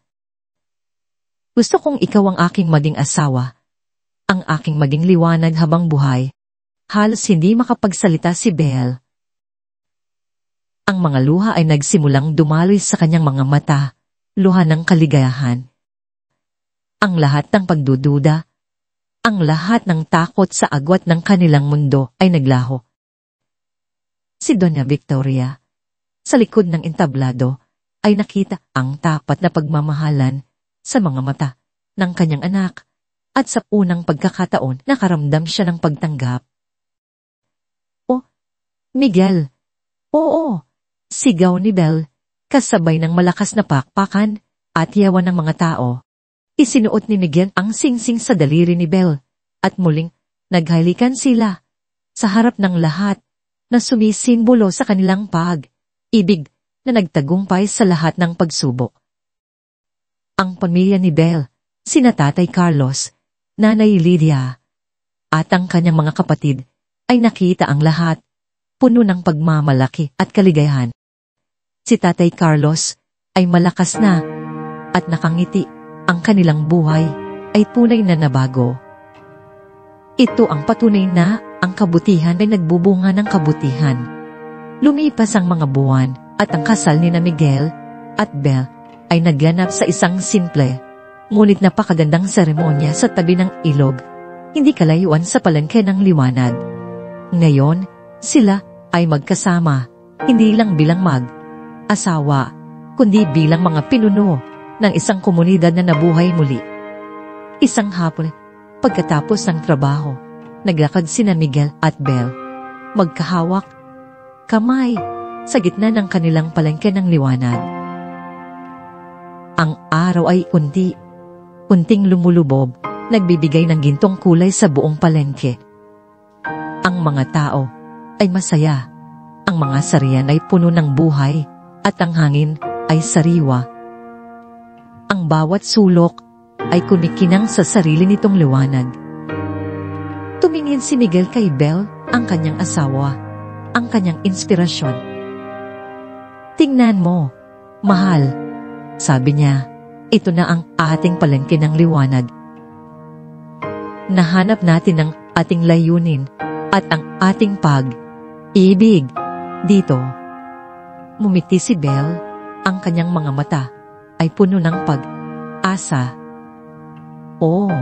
Gusto kong ikaw ang aking maging asawa, ang aking maging liwanag habang buhay. Halos hindi makapagsalita si Belle. Ang mga luha ay nagsimulang dumaloy sa kanyang mga mata, luha ng kaligayahan. Ang lahat ng pagdududa, ang lahat ng takot sa agwat ng kanilang mundo ay naglaho. Si Doña Victoria, sa likod ng entablado, ay nakita ang tapat na pagmamahalan sa mga mata ng kanyang anak at sa unang pagkakataon nakaramdam siya ng pagtanggap. "Oh, Miguel!" "Oo!" sigaw ni Belle, kasabay ng malakas na pakpakan at yawan ng mga tao. Isinuot ni Miguel ang singsing sa daliri ni Belle at muling naghalikan sila sa harap ng lahat na sumisimbolo sa kanilang pag-ibig na nagtagumpay sa lahat ng pagsubok. Ang pamilya ni Belle, sina Tatay Carlos, Nanay Lydia, at ang kanyang mga kapatid ay nakita ang lahat, puno ng pagmamalaki at kaligayahan. Si Tatay Carlos ay malakas na at nakangiti. Ang kanilang buhay ay tunay na nabago. Ito ang patunay na ang kabutihan ay nagbubunga ng kabutihan. Lumipas ang mga buwan at ang kasal ni na Miguel at Belle ay nagganap sa isang simple, ngunit napakagandang seremonya sa tabi ng ilog, hindi kalayuan sa palengke ng liwanag. Ngayon, sila ay magkasama, hindi lang bilang mag-asawa, kundi bilang mga pinuno ng isang komunidad na nabuhay muli. Isang hapon, pagkatapos ng trabaho, naglakad sina Miguel at Belle, magkahawak, kamay, sa gitna ng kanilang palengke ng liwanag. Ang araw ay unting lumulubob, nagbibigay ng gintong kulay sa buong palengke. Ang mga tao ay masaya, ang mga sarian ay puno ng buhay, at ang hangin ay sariwa. Ang bawat sulok ay kumikinang sa sarili nitong liwanag. Tumingin si Miguel kay Belle, ang kanyang asawa, ang kanyang inspirasyon. "Tingnan mo, mahal," sabi niya, "ito na ang ating palengke ng liwanag. Nahanap natin ang ating layunin at ang ating pag-ibig dito." Mumiti si Belle, ang kanyang mga mata ay puno ng pag-asa. "Oh,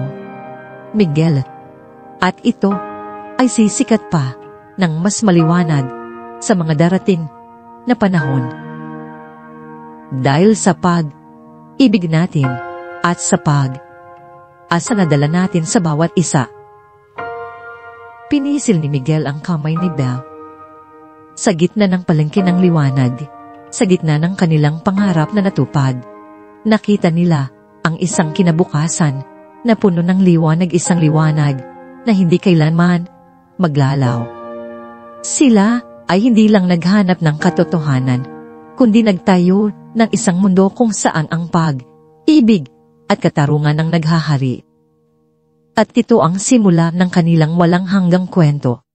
Miguel, at ito ay sisikat pa ng mas maliwanag sa mga darating na panahon. Dahil sa pag-ibig natin at sa pag-asa na dala natin sa bawat isa." Pinisil ni Miguel ang kamay ni Belle. Sa gitna ng palengke ng liwanag, sa gitna ng kanilang pangarap na natupad, nakita nila ang isang kinabukasan na puno ng liwanag, isang liwanag na hindi kailanman maglalaw. Sila ay hindi lang naghanap ng katotohanan, kundi nagtayo ng isang mundo kung saan ang pag-ibig at katarungan ang naghahari. At ito ang simula ng kanilang walang hanggang kwento.